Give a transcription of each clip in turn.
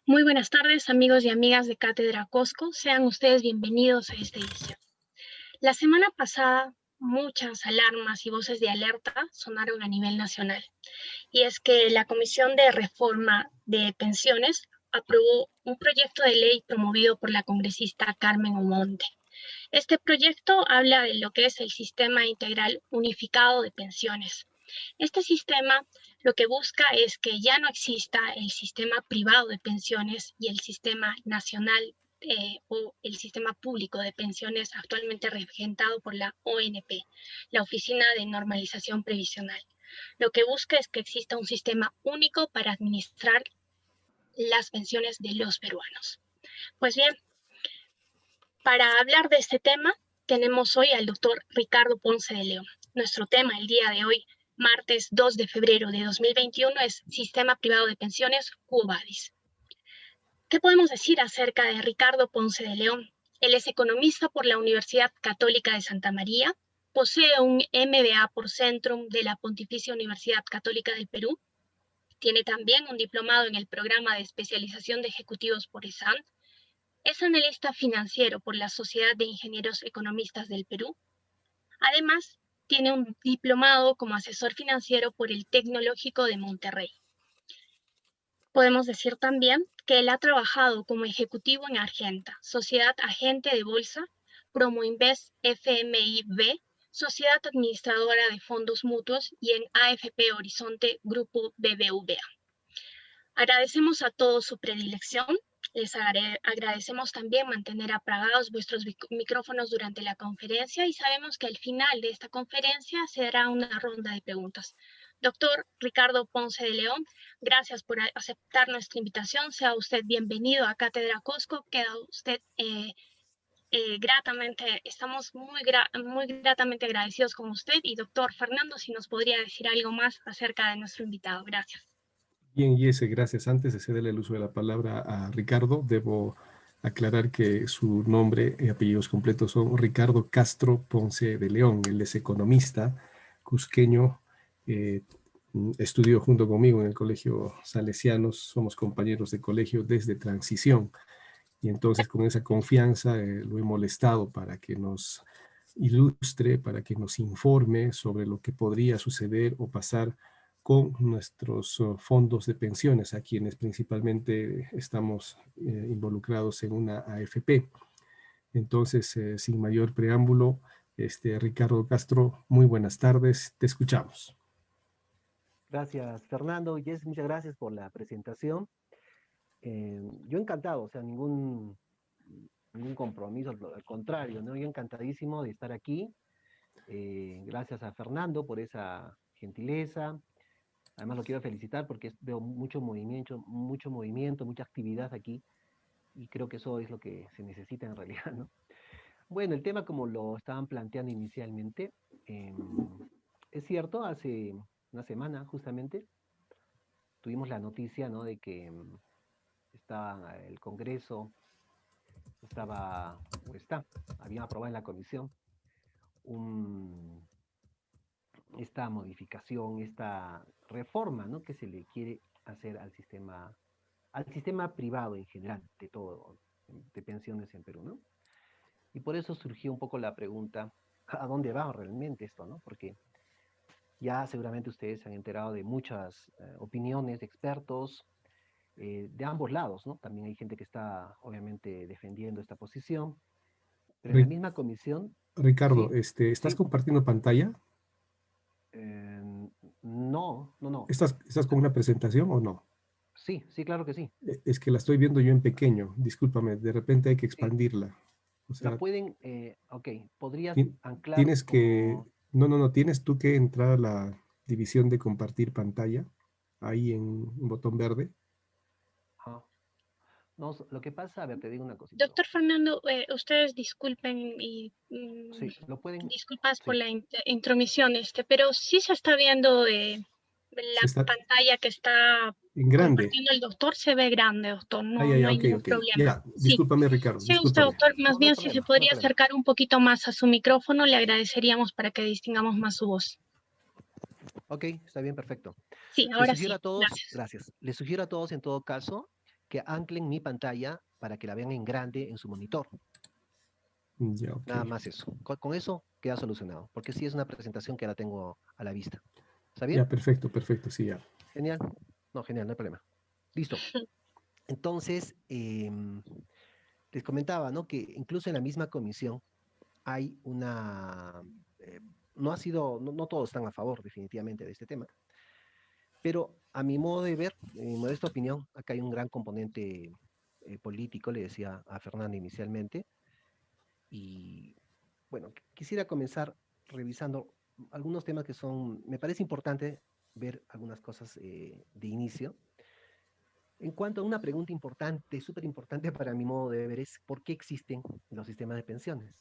Muy buenas tardes, amigos y amigas de Cátedra Cosco. Sean ustedes bienvenidos a esta edición. La semana pasada, muchas alarmas y voces de alerta sonaron a nivel nacional. Y es que la Comisión de Reforma de Pensiones aprobó un proyecto de ley promovido por la congresista Carmen Omonte. Este proyecto habla de lo que es el Sistema Integral Unificado de Pensiones. Este sistema lo que busca es que ya no exista el sistema privado de pensiones y el sistema nacional o el sistema público de pensiones actualmente regentado por la ONP, la Oficina de Normalización Previsional. Lo que busca es que exista un sistema único para administrar las pensiones de los peruanos. Pues bien, para hablar de este tema, tenemos hoy al doctor Ricardo Ponce de León. Nuestro tema el día de hoy, martes 2 de febrero de 2021, es Sistema Privado de Pensiones, Quo Vadis. ¿Qué podemos decir acerca de Ricardo Ponce de León? Él es economista por la Universidad Católica de Santa María, posee un MBA por Centrum de la Pontificia Universidad Católica del Perú, tiene también un diplomado en el programa de especialización de ejecutivos por ESAN, es analista financiero por la Sociedad de Ingenieros Economistas del Perú. Además, tiene un diplomado como asesor financiero por el Tecnológico de Monterrey. Podemos decir también que él ha trabajado como ejecutivo en Argenta, Sociedad Agente de Bolsa, Promoinvest FMIB, Sociedad Administradora de Fondos Mutuos y en AFP Horizonte Grupo BBVA. Agradecemos a todos su predilección. Les agradecemos también mantener apagados vuestros micrófonos durante la conferencia y sabemos que al final de esta conferencia se dará una ronda de preguntas. Doctor Ricardo Ponce de León, gracias por aceptar nuestra invitación. Sea usted bienvenido a Cátedra Cosco. Queda usted gratamente, estamos muy gratamente agradecidos con usted. Y doctor Fernando, si nos podría decir algo más acerca de nuestro invitado. Gracias. Bien, Jesse, gracias. Antes de cederle el uso de la palabra a Ricardo, debo aclarar que su nombre y apellidos completos son Ricardo Castro Ponce de León. Él es economista cusqueño, estudió junto conmigo en el Colegio Salesianos, somos compañeros de colegio desde transición. Y entonces con esa confianza lo he molestado para que nos ilustre, para que nos informe sobre lo que podría suceder o pasar con nuestros fondos de pensiones, a quienes principalmente estamos involucrados en una AFP. Entonces, sin mayor preámbulo, Ricardo Castro, muy buenas tardes, te escuchamos. Gracias, Fernando. Jess, muchas gracias por la presentación. Yo encantado, o sea, ningún compromiso, al contrario, ¿no? Yo encantadísimo de estar aquí. Gracias a Fernando por esa gentileza. Además lo quiero felicitar porque veo mucho movimiento, mucha actividad aquí y creo que eso es lo que se necesita en realidad, ¿no? Bueno, el tema como lo estaban planteando inicialmente, es cierto, hace una semana justamente tuvimos la noticia, ¿no? De que estaba el Congreso, había aprobado en la comisión un, esta modificación, esta reforma, ¿no? Que se le quiere hacer al sistema privado en general, de todo, de pensiones en Perú, ¿no? Y por eso surgió un poco la pregunta, ¿a dónde va realmente esto, no? Porque ya seguramente ustedes se han enterado de muchas opiniones de expertos de ambos lados, ¿no? También hay gente que está obviamente defendiendo esta posición, pero en la misma comisión, Ricardo, sí, ¿estás sí, compartiendo pantalla? no, ¿Estás con una presentación o no? sí, sí, claro que sí. Es que la estoy viendo yo en pequeño, discúlpame, de repente hay que Eh, expandirla. O la sea, pueden, ok, podrías anclar tienes que, como, no, tienes tú que entrar a la división de compartir pantalla, ahí en un botón verde. ah, no, lo que pasa, a ver, te digo una cosita, ¿no? Doctor Fernando, ustedes disculpen y Sí, lo pueden, disculpas por sí, la intromisión, pero sí se está viendo Se la está pantalla que está en grande. compartiendo el doctor, se ve grande, doctor, Ah, no, ya, no ya, hay ok, ningún ok. problema. Ya, Sí, discúlpame, Ricardo, sí, usted, discúlpame. doctor, más no, no hay bien si se problema, no hay podría problema. acercar un poquito más a su micrófono, le agradeceríamos para que distingamos más su voz. Ok, está bien, perfecto. Sí, Les ahora sugiero sí, a todos, gracias. gracias, les sugiero a todos en todo caso que anclen mi pantalla para que la vean en grande en su monitor. Ya, ok. Nada más eso. Con eso queda solucionado, porque sí es una presentación que la tengo a la vista. ¿Está bien? Ya, perfecto, perfecto, sí, ya. Genial. No, genial, no hay problema. Listo. Entonces, les comentaba, ¿no? Que incluso en la misma comisión hay una... eh, no ha sido, no todos están a favor definitivamente de este tema, pero a mi modo de ver, en mi modesta opinión, acá hay un gran componente político, le decía a Fernando inicialmente, y bueno, quisiera comenzar revisando algunos temas que son, me parece importante ver algunas cosas de inicio. En cuanto a una pregunta importante, súper importante para mi modo de ver, es ¿por qué existen los sistemas de pensiones?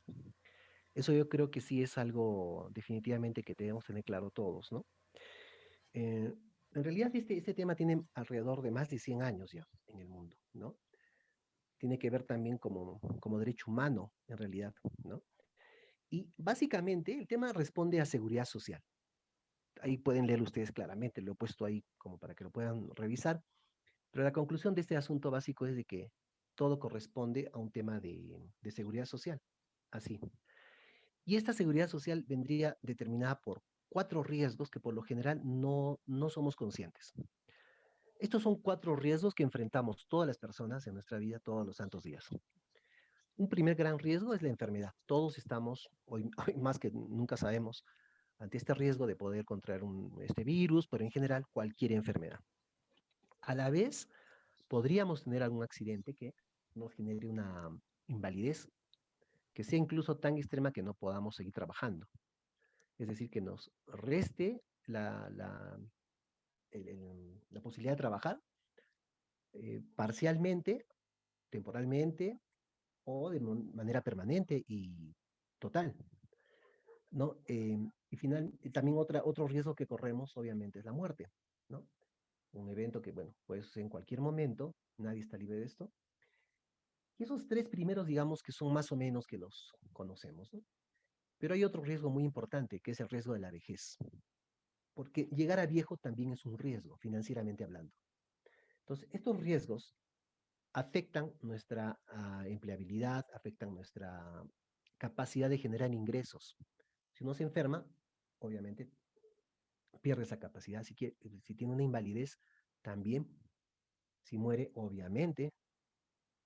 Eso yo creo que sí es algo definitivamente que debemos tener claro todos, ¿no? Eh, en realidad este tema tiene alrededor de más de 100 años ya en el mundo, ¿no? Tiene que ver también como derecho humano, en realidad, ¿no? Y básicamente el tema responde a seguridad social. Ahí pueden leer ustedes claramente, lo he puesto ahí como para que lo puedan revisar, pero la conclusión de este asunto básico es de que todo corresponde a un tema de seguridad social, así. Y esta seguridad social vendría determinada por 4 riesgos que por lo general no somos conscientes. Estos son 4 riesgos que enfrentamos todas las personas en nuestra vida todos los santos días. Un primer gran riesgo es la enfermedad. Todos estamos, hoy, hoy más que nunca sabemos, ante este riesgo de poder contraer este virus, pero en general cualquier enfermedad. A la vez, podríamos tener algún accidente que nos genere una invalidez que sea incluso tan extrema que no podamos seguir trabajando. Es decir, que nos reste la posibilidad de trabajar parcialmente, temporalmente o de manera permanente y total, ¿no? Y también otro riesgo que corremos, obviamente, es la muerte, ¿no? Un evento que, bueno, puede suceder en cualquier momento, nadie está libre de esto. Y esos 3 primeros, digamos, que son más o menos que los conocemos, ¿no? Pero hay otro riesgo muy importante, que es el riesgo de la vejez, porque llegar a viejo también es un riesgo, financieramente hablando. Entonces, estos riesgos afectan nuestra empleabilidad, afectan nuestra capacidad de generar ingresos. Si uno se enferma, obviamente pierde esa capacidad. Si tiene una invalidez, también. Si muere, obviamente.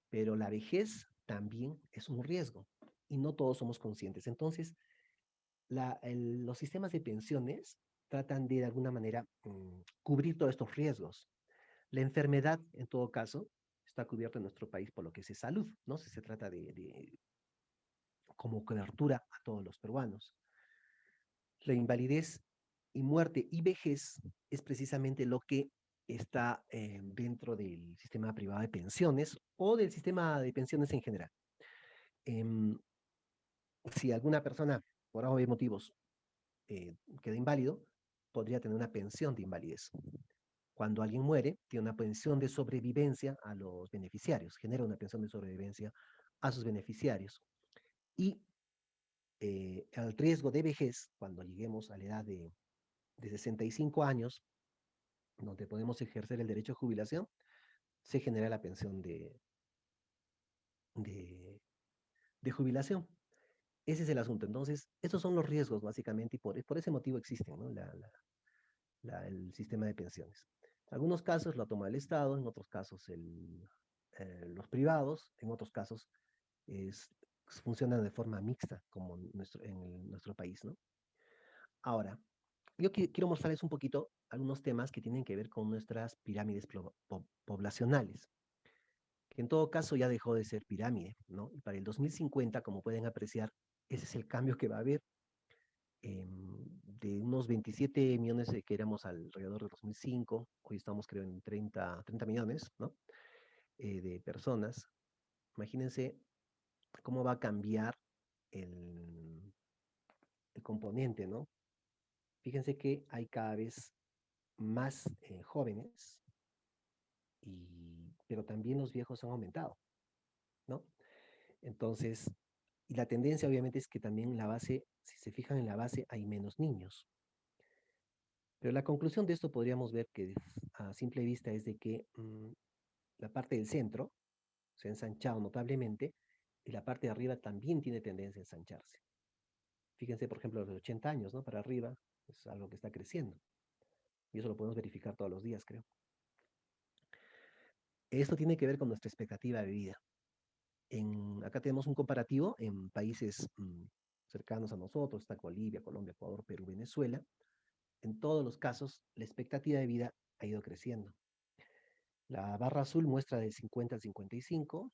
Pero la vejez también es un riesgo y no todos somos conscientes. Entonces, los sistemas de pensiones tratan de alguna manera cubrir todos estos riesgos. La enfermedad, en todo caso, está cubierta en nuestro país por lo que es salud, ¿no? Se trata de como cobertura a todos los peruanos. La invalidez y muerte y vejez es precisamente lo que está dentro del sistema privado de pensiones o del sistema de pensiones en general. Em, si alguna persona, por obvios motivos, queda inválido, podría tener una pensión de invalidez. Cuando alguien muere, tiene una pensión de sobrevivencia a los beneficiarios, genera una pensión de sobrevivencia a sus beneficiarios. Y el riesgo de vejez, cuando lleguemos a la edad de 65 años, donde podemos ejercer el derecho a jubilación, se genera la pensión de, de jubilación. Ese es el asunto. Entonces, estos son los riesgos, básicamente, y por ese motivo existen, ¿no? El sistema de pensiones. En algunos casos lo toma el Estado, en otros casos los privados, en otros casos es, funcionan de forma mixta, como en nuestro país, ¿no? Ahora, yo quiero mostrarles un poquito algunos temas que tienen que ver con nuestras pirámides poblacionales, que en todo caso ya dejó de ser pirámide, ¿no? Y para el 2050, como pueden apreciar, ese es el cambio que va a haber. De unos 27 millones que éramos alrededor de 2005, hoy estamos creo en 30 millones, ¿no? De personas. Imagínense cómo va a cambiar el componente, ¿no? Fíjense que hay cada vez más jóvenes, pero también los viejos han aumentado, ¿no? Entonces, y la tendencia obviamente es que también la base, si se fijan en la base, hay menos niños. Pero la conclusión de esto podríamos ver que a simple vista es de que la parte del centro se ha ensanchado notablemente y la parte de arriba también tiene tendencia a ensancharse. Fíjense, por ejemplo, los 80 años, ¿no? Para arriba es algo que está creciendo. Y eso lo podemos verificar todos los días, creo. Esto tiene que ver con nuestra expectativa de vida. Acá tenemos un comparativo en países cercanos a nosotros, está Bolivia, Colombia, Ecuador, Perú, Venezuela. En todos los casos, la expectativa de vida ha ido creciendo. La barra azul muestra del 50 al 55,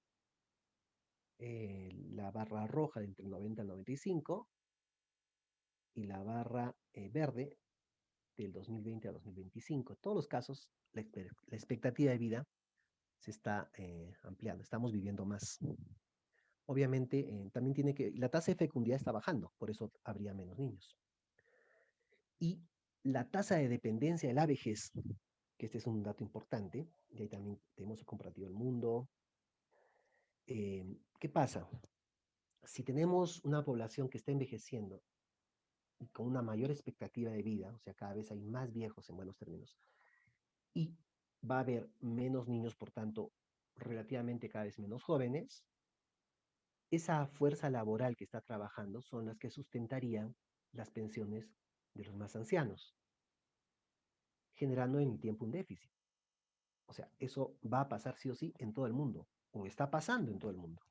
la barra roja de entre el 90 al 95 y la barra verde del 2020 a 2025. En todos los casos, la expectativa de vida se está ampliando, estamos viviendo más. Obviamente, también la tasa de fecundidad está bajando, por eso habría menos niños. Y la tasa de dependencia de la vejez, que este es un dato importante, y ahí también tenemos el comparativo del mundo. ¿Qué pasa? Si tenemos una población que está envejeciendo y con una mayor expectativa de vida, o sea, cada vez hay más viejos en buenos términos, y va a haber menos niños, por tanto, relativamente cada vez menos jóvenes, esa fuerza laboral que está trabajando son las que sustentarían las pensiones de los más ancianos, generando en el tiempo un déficit. O sea, eso va a pasar sí o sí en todo el mundo, o está pasando en todo el mundo.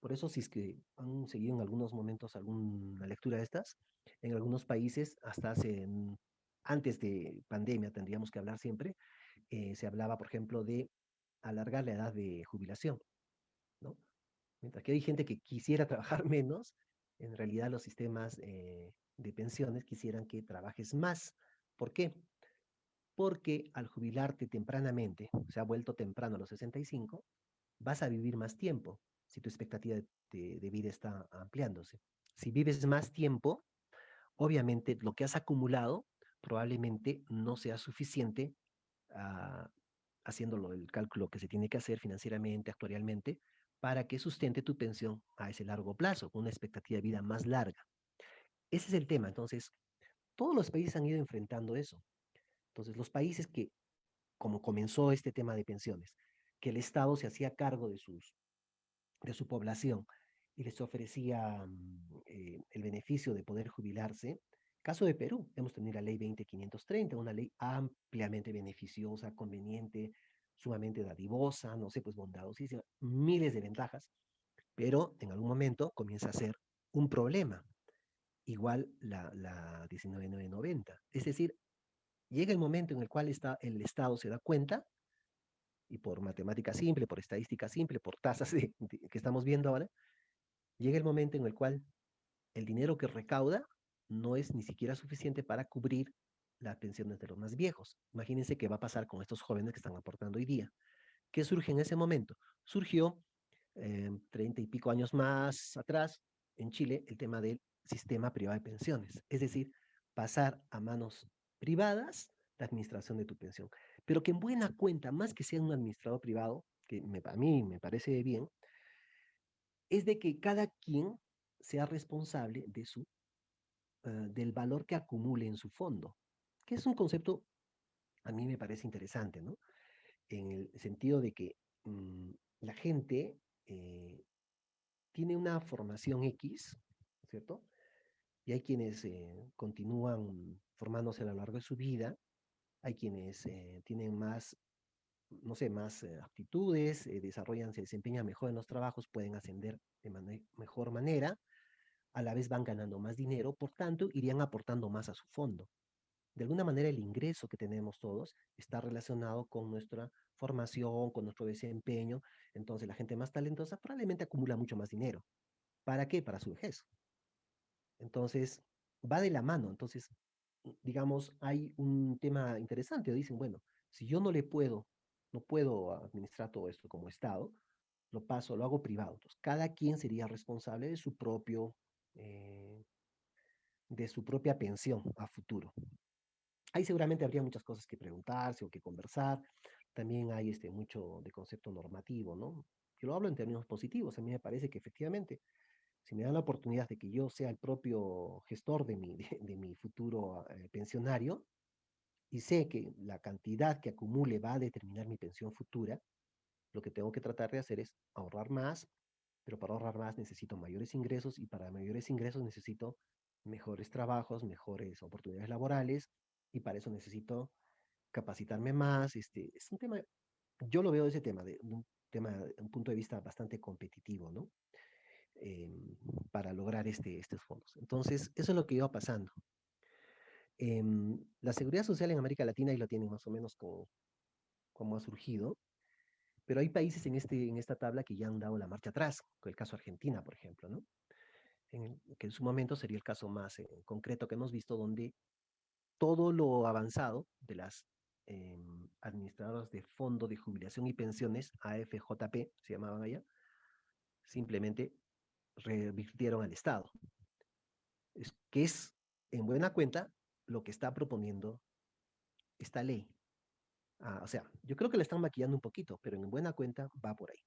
Por eso, si es que han seguido en algunos momentos alguna lectura de estas, en algunos países, antes de pandemia, tendríamos que hablar siempre, se hablaba, por ejemplo, de alargar la edad de jubilación, ¿no? Mientras que hay gente que quisiera trabajar menos, en realidad los sistemas de pensiones quisieran que trabajes más. ¿Por qué? Porque al jubilarte tempranamente, se ha vuelto temprano a los 65, vas a vivir más tiempo si tu expectativa de vida está ampliándose. Si vives más tiempo, obviamente lo que has acumulado probablemente no sea suficiente ah, haciéndolo el cálculo que se tiene que hacer financieramente, actuarialmente, para que sustente tu pensión a ese largo plazo, con una expectativa de vida más larga. Ese es el tema. Entonces, todos los países han ido enfrentando eso. Entonces, los países que, como comenzó este tema de pensiones, que el Estado se hacía cargo de su población y les ofrecía el beneficio de poder jubilarse. Caso de Perú, hemos tenido la ley 20530, una ley ampliamente beneficiosa, conveniente, sumamente dadivosa, no sé, pues bondadosísima, miles de ventajas, pero en algún momento comienza a ser un problema, igual la 19990. Es decir, llega el momento en el cual el Estado se da cuenta, y por matemática simple, por estadística simple, por tasas que estamos viendo ahora, llega el momento en el cual el dinero que recauda no es ni siquiera suficiente para cubrir las pensiones de los más viejos. Imagínense qué va a pasar con estos jóvenes que están aportando hoy día. ¿Qué surge en ese momento? Surgió 30 y pico años más atrás en Chile el tema del sistema privado de pensiones, es decir, pasar a manos privadas la administración de tu pensión. Pero que en buena cuenta, más que sea un administrador privado, que a mí me parece bien, es de que cada quien sea responsable del valor que acumule en su fondo, que es un concepto, a mí me parece interesante, ¿no? En el sentido de que la gente tiene una formación X, ¿cierto? Y hay quienes continúan formándose a lo largo de su vida, hay quienes tienen más, no sé, más aptitudes, desarrollan, se desempeñan mejor en los trabajos, pueden ascender de mejor manera, a la vez van ganando más dinero, por tanto, irían aportando más a su fondo. De alguna manera, el ingreso que tenemos todos está relacionado con nuestra formación, con nuestro desempeño. Entonces, la gente más talentosa probablemente acumula mucho más dinero. ¿Para qué? Para su vejez. Entonces, va de la mano. Entonces, digamos, hay un tema interesante. Dicen, bueno, si yo no puedo administrar todo esto como Estado, lo hago privado. Entonces, cada quien sería responsable eh, de su propia pensión a futuro. Ahí seguramente habría muchas cosas que preguntarse o que conversar. También hay mucho de concepto normativo, ¿no? Yo lo hablo en términos positivos. A mí me parece que efectivamente, si me dan la oportunidad de que yo sea el propio gestor de mi futuro pensionario y sé que la cantidad que acumule va a determinar mi pensión futura, lo que tengo que tratar de hacer es ahorrar más, pero para ahorrar más necesito mayores ingresos y para mayores ingresos necesito mejores trabajos, mejores oportunidades laborales y para eso necesito capacitarme más. Es un tema, yo lo veo de ese tema, de un tema, de un punto de vista bastante competitivo, ¿no? Eh, para lograr estos fondos. Entonces, eso es lo que iba pasando. La seguridad social en América Latina, y lo tienen más o menos como ha surgido, pero hay países en esta tabla que ya han dado la marcha atrás, con el caso Argentina, por ejemplo, ¿no? Que en su momento sería el caso más concreto que hemos visto, donde todo lo avanzado de las administradoras de fondo de jubilación y pensiones, AFJP, se llamaban allá, simplemente revirtieron al Estado. Que es, en buena cuenta, lo que está proponiendo esta ley. O sea, yo creo que la están maquillando un poquito, pero en buena cuenta va por ahí.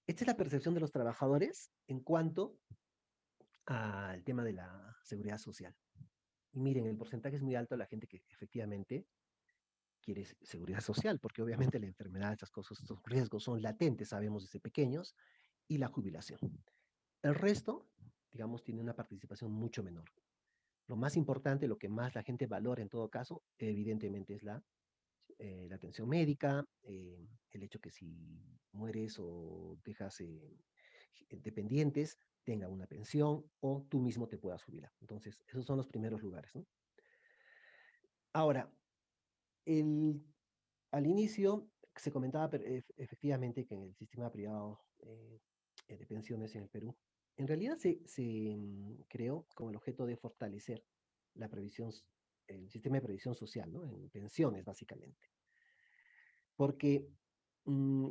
Esta es la percepción de los trabajadores en cuanto al tema de la seguridad social. Y miren, el porcentaje es muy alto de la gente que efectivamente quiere seguridad social, porque obviamente la enfermedad, estas cosas, estos riesgos son latentes, sabemos desde pequeños, y la jubilación. El resto, digamos, tiene una participación mucho menor. Lo más importante, lo que más la gente valora en todo caso, evidentemente es la atención médica, el hecho que si mueres o dejas dependientes, tenga una pensión o tú mismo te puedas jubilar. Entonces, esos son los primeros lugares, ¿no? Ahora, el, al inicio se comentaba efectivamente que en el sistema privado de pensiones en el Perú, en realidad se creó con el objeto de fortalecer la previsión, el sistema de previsión social, ¿no? En pensiones, básicamente. Porque mm,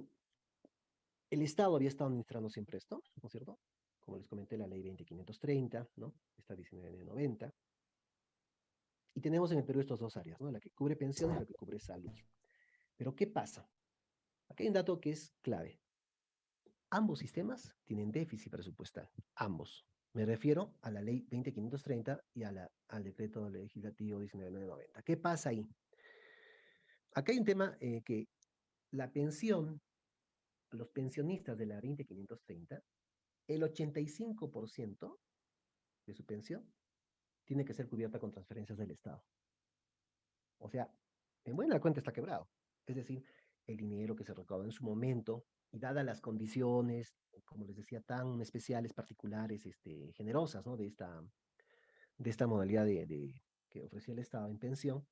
el Estado había estado administrando siempre esto, ¿no es cierto? Como les comenté, la ley 20530, ¿no? Esta 1990. Y tenemos en el Perú estas dos áreas, ¿no? La que cubre pensiones y la que cubre salud. Pero ¿qué pasa? Aquí hay un dato que es clave. Ambos sistemas tienen déficit presupuestal, ambos. Me refiero a la ley 20530 y al decreto legislativo 19990. ¿Qué pasa ahí? Acá hay un tema que la pensión, los pensionistas de la 20530, el 85% de su pensión tiene que ser cubierta con transferencias del Estado. O sea, en buena cuenta está quebrado. Es decir, el dinero que se recaudó en su momento y dadas las condiciones, como les decía, tan especiales, particulares, generosas, ¿no? De esta modalidad que ofrecía el Estado en pensión,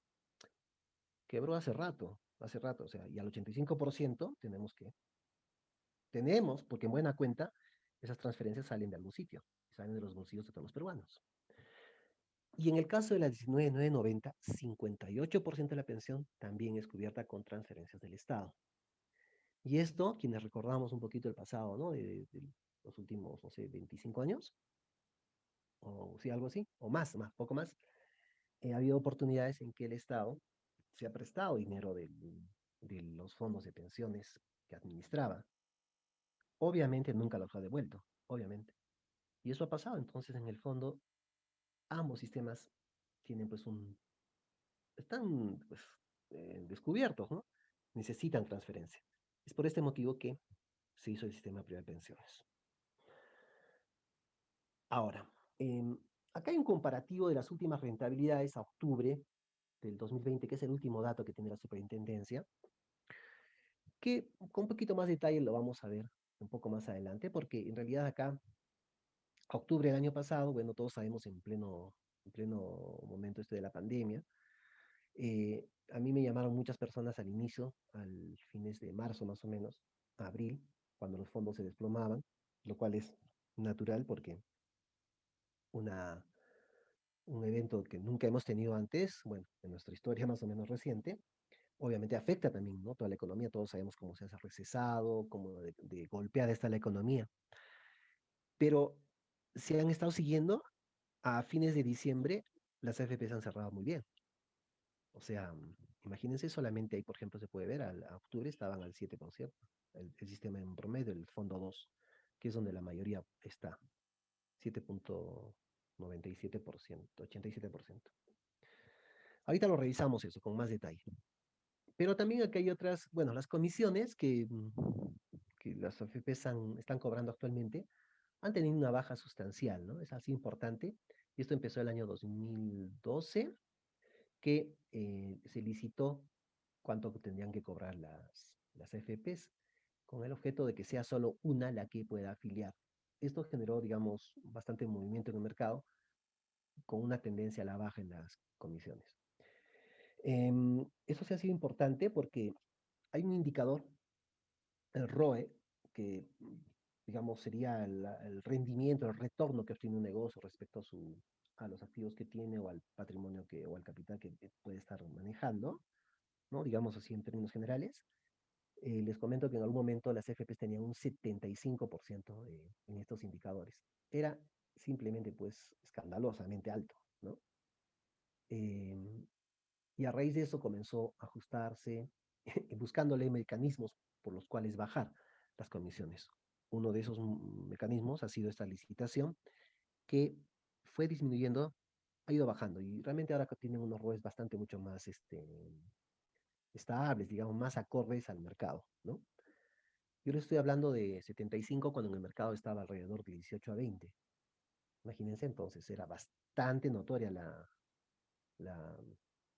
quebró hace rato, o sea, y al 85% tenemos, porque en buena cuenta, esas transferencias salen de algún sitio, salen de los bolsillos de todos los peruanos. Y en el caso de la 19.990, 58% de la pensión también es cubierta con transferencias del Estado. Y esto, quienes recordamos un poquito el pasado, ¿no? De los últimos, no sé, 25 años, o sí, algo así, o más, poco más, ha habido oportunidades en que el Estado se ha prestado dinero de los fondos de pensiones que administraba. Obviamente nunca los ha devuelto, obviamente. Y eso ha pasado, entonces en el fondo ambos sistemas tienen pues están pues descubiertos, ¿no? Necesitan transferencia. Es por este motivo que se hizo el sistema privado de pensiones. Ahora, acá hay un comparativo de las últimas rentabilidades a octubre del 2020, que es el último dato que tiene la superintendencia, que con un poquito más de detalle lo vamos a ver un poco más adelante, porque en realidad acá, a octubre del año pasado, bueno, todos sabemos en pleno momento de la pandemia, a mí me llamaron muchas personas al inicio, al fines de marzo más o menos, abril, cuando los fondos se desplomaban, lo cual es natural porque una, un evento que nunca hemos tenido antes, bueno, en nuestra historia más o menos reciente, obviamente afecta también, ¿no? Toda la economía, todos sabemos cómo se ha recesado, cómo de golpeada está la economía, pero se han estado siguiendo a fines de diciembre, las AFPs han cerrado muy bien. O sea, imagínense, solamente ahí, por ejemplo, se puede ver, a octubre estaban al 7%, el sistema en promedio, el fondo 2, que es donde la mayoría está, 7.97%, 87%. Ahorita lo revisamos eso con más detalle. Pero también aquí hay otras, bueno, las comisiones que las AFP están cobrando actualmente han tenido una baja sustancial, ¿no? Es así importante. Y esto empezó el año 2012, que se licitó cuánto tendrían que cobrar las AFPs, con el objeto de que sea solo una la que pueda afiliar. Esto generó, digamos, bastante movimiento en el mercado, con una tendencia a la baja en las comisiones. Eso sí ha sido importante porque hay un indicador, el ROE, que digamos sería el rendimiento, el retorno que obtiene un negocio respecto a los activos que tiene o al patrimonio o al capital que puede estar manejando, ¿no? Digamos así en términos generales. Les comento que en algún momento las FPs tenían un 75% en estos indicadores. Era simplemente pues escandalosamente alto, ¿no? Em, y a raíz de eso comenzó a ajustarse, buscándole mecanismos por los cuales bajar las comisiones. Uno de esos mecanismos ha sido esta licitación que fue disminuyendo, ha ido bajando y realmente ahora tienen unos ROEs bastante mucho más estables, digamos, más acordes al mercado, ¿no? Yo les estoy hablando de 75 cuando en el mercado estaba alrededor de 18 a 20. Imagínense entonces, era bastante notoria la,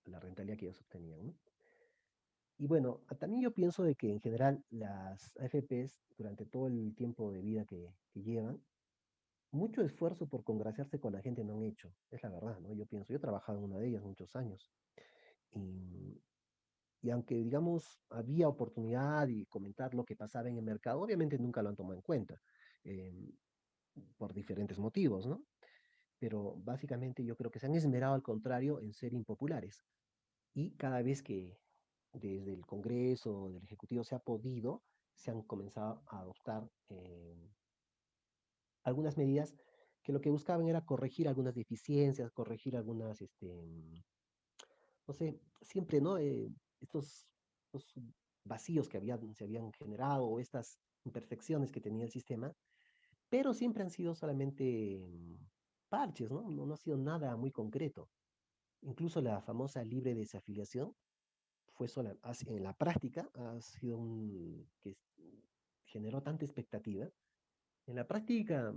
la rentabilidad que ellos obtenían, ¿no? Y bueno, también yo pienso de que en general las AFPs, durante todo el tiempo de vida que llevan, mucho esfuerzo por congraciarse con la gente no han hecho, es la verdad, ¿no? Yo pienso, yo he trabajado en una de ellas muchos años, y, y aunque, digamos, había oportunidad y comentar lo que pasaba en el mercado, obviamente nunca lo han tomado en cuenta, eh, por diferentes motivos, ¿no? Pero básicamente yo creo que se han esmerado al contrario en ser impopulares. Y cada vez que desde el Congreso, del Ejecutivo se ha podido, se han comenzado a adoptar algunas medidas que lo que buscaban era corregir algunas deficiencias, corregir algunas, no sé, siempre, ¿no? Estos vacíos que se habían generado o estas imperfecciones que tenía el sistema, pero siempre han sido solamente parches, ¿no? No ha sido nada muy concreto. Incluso la famosa libre desafiliación fue en la práctica, ha sido que generó tanta expectativa. En la práctica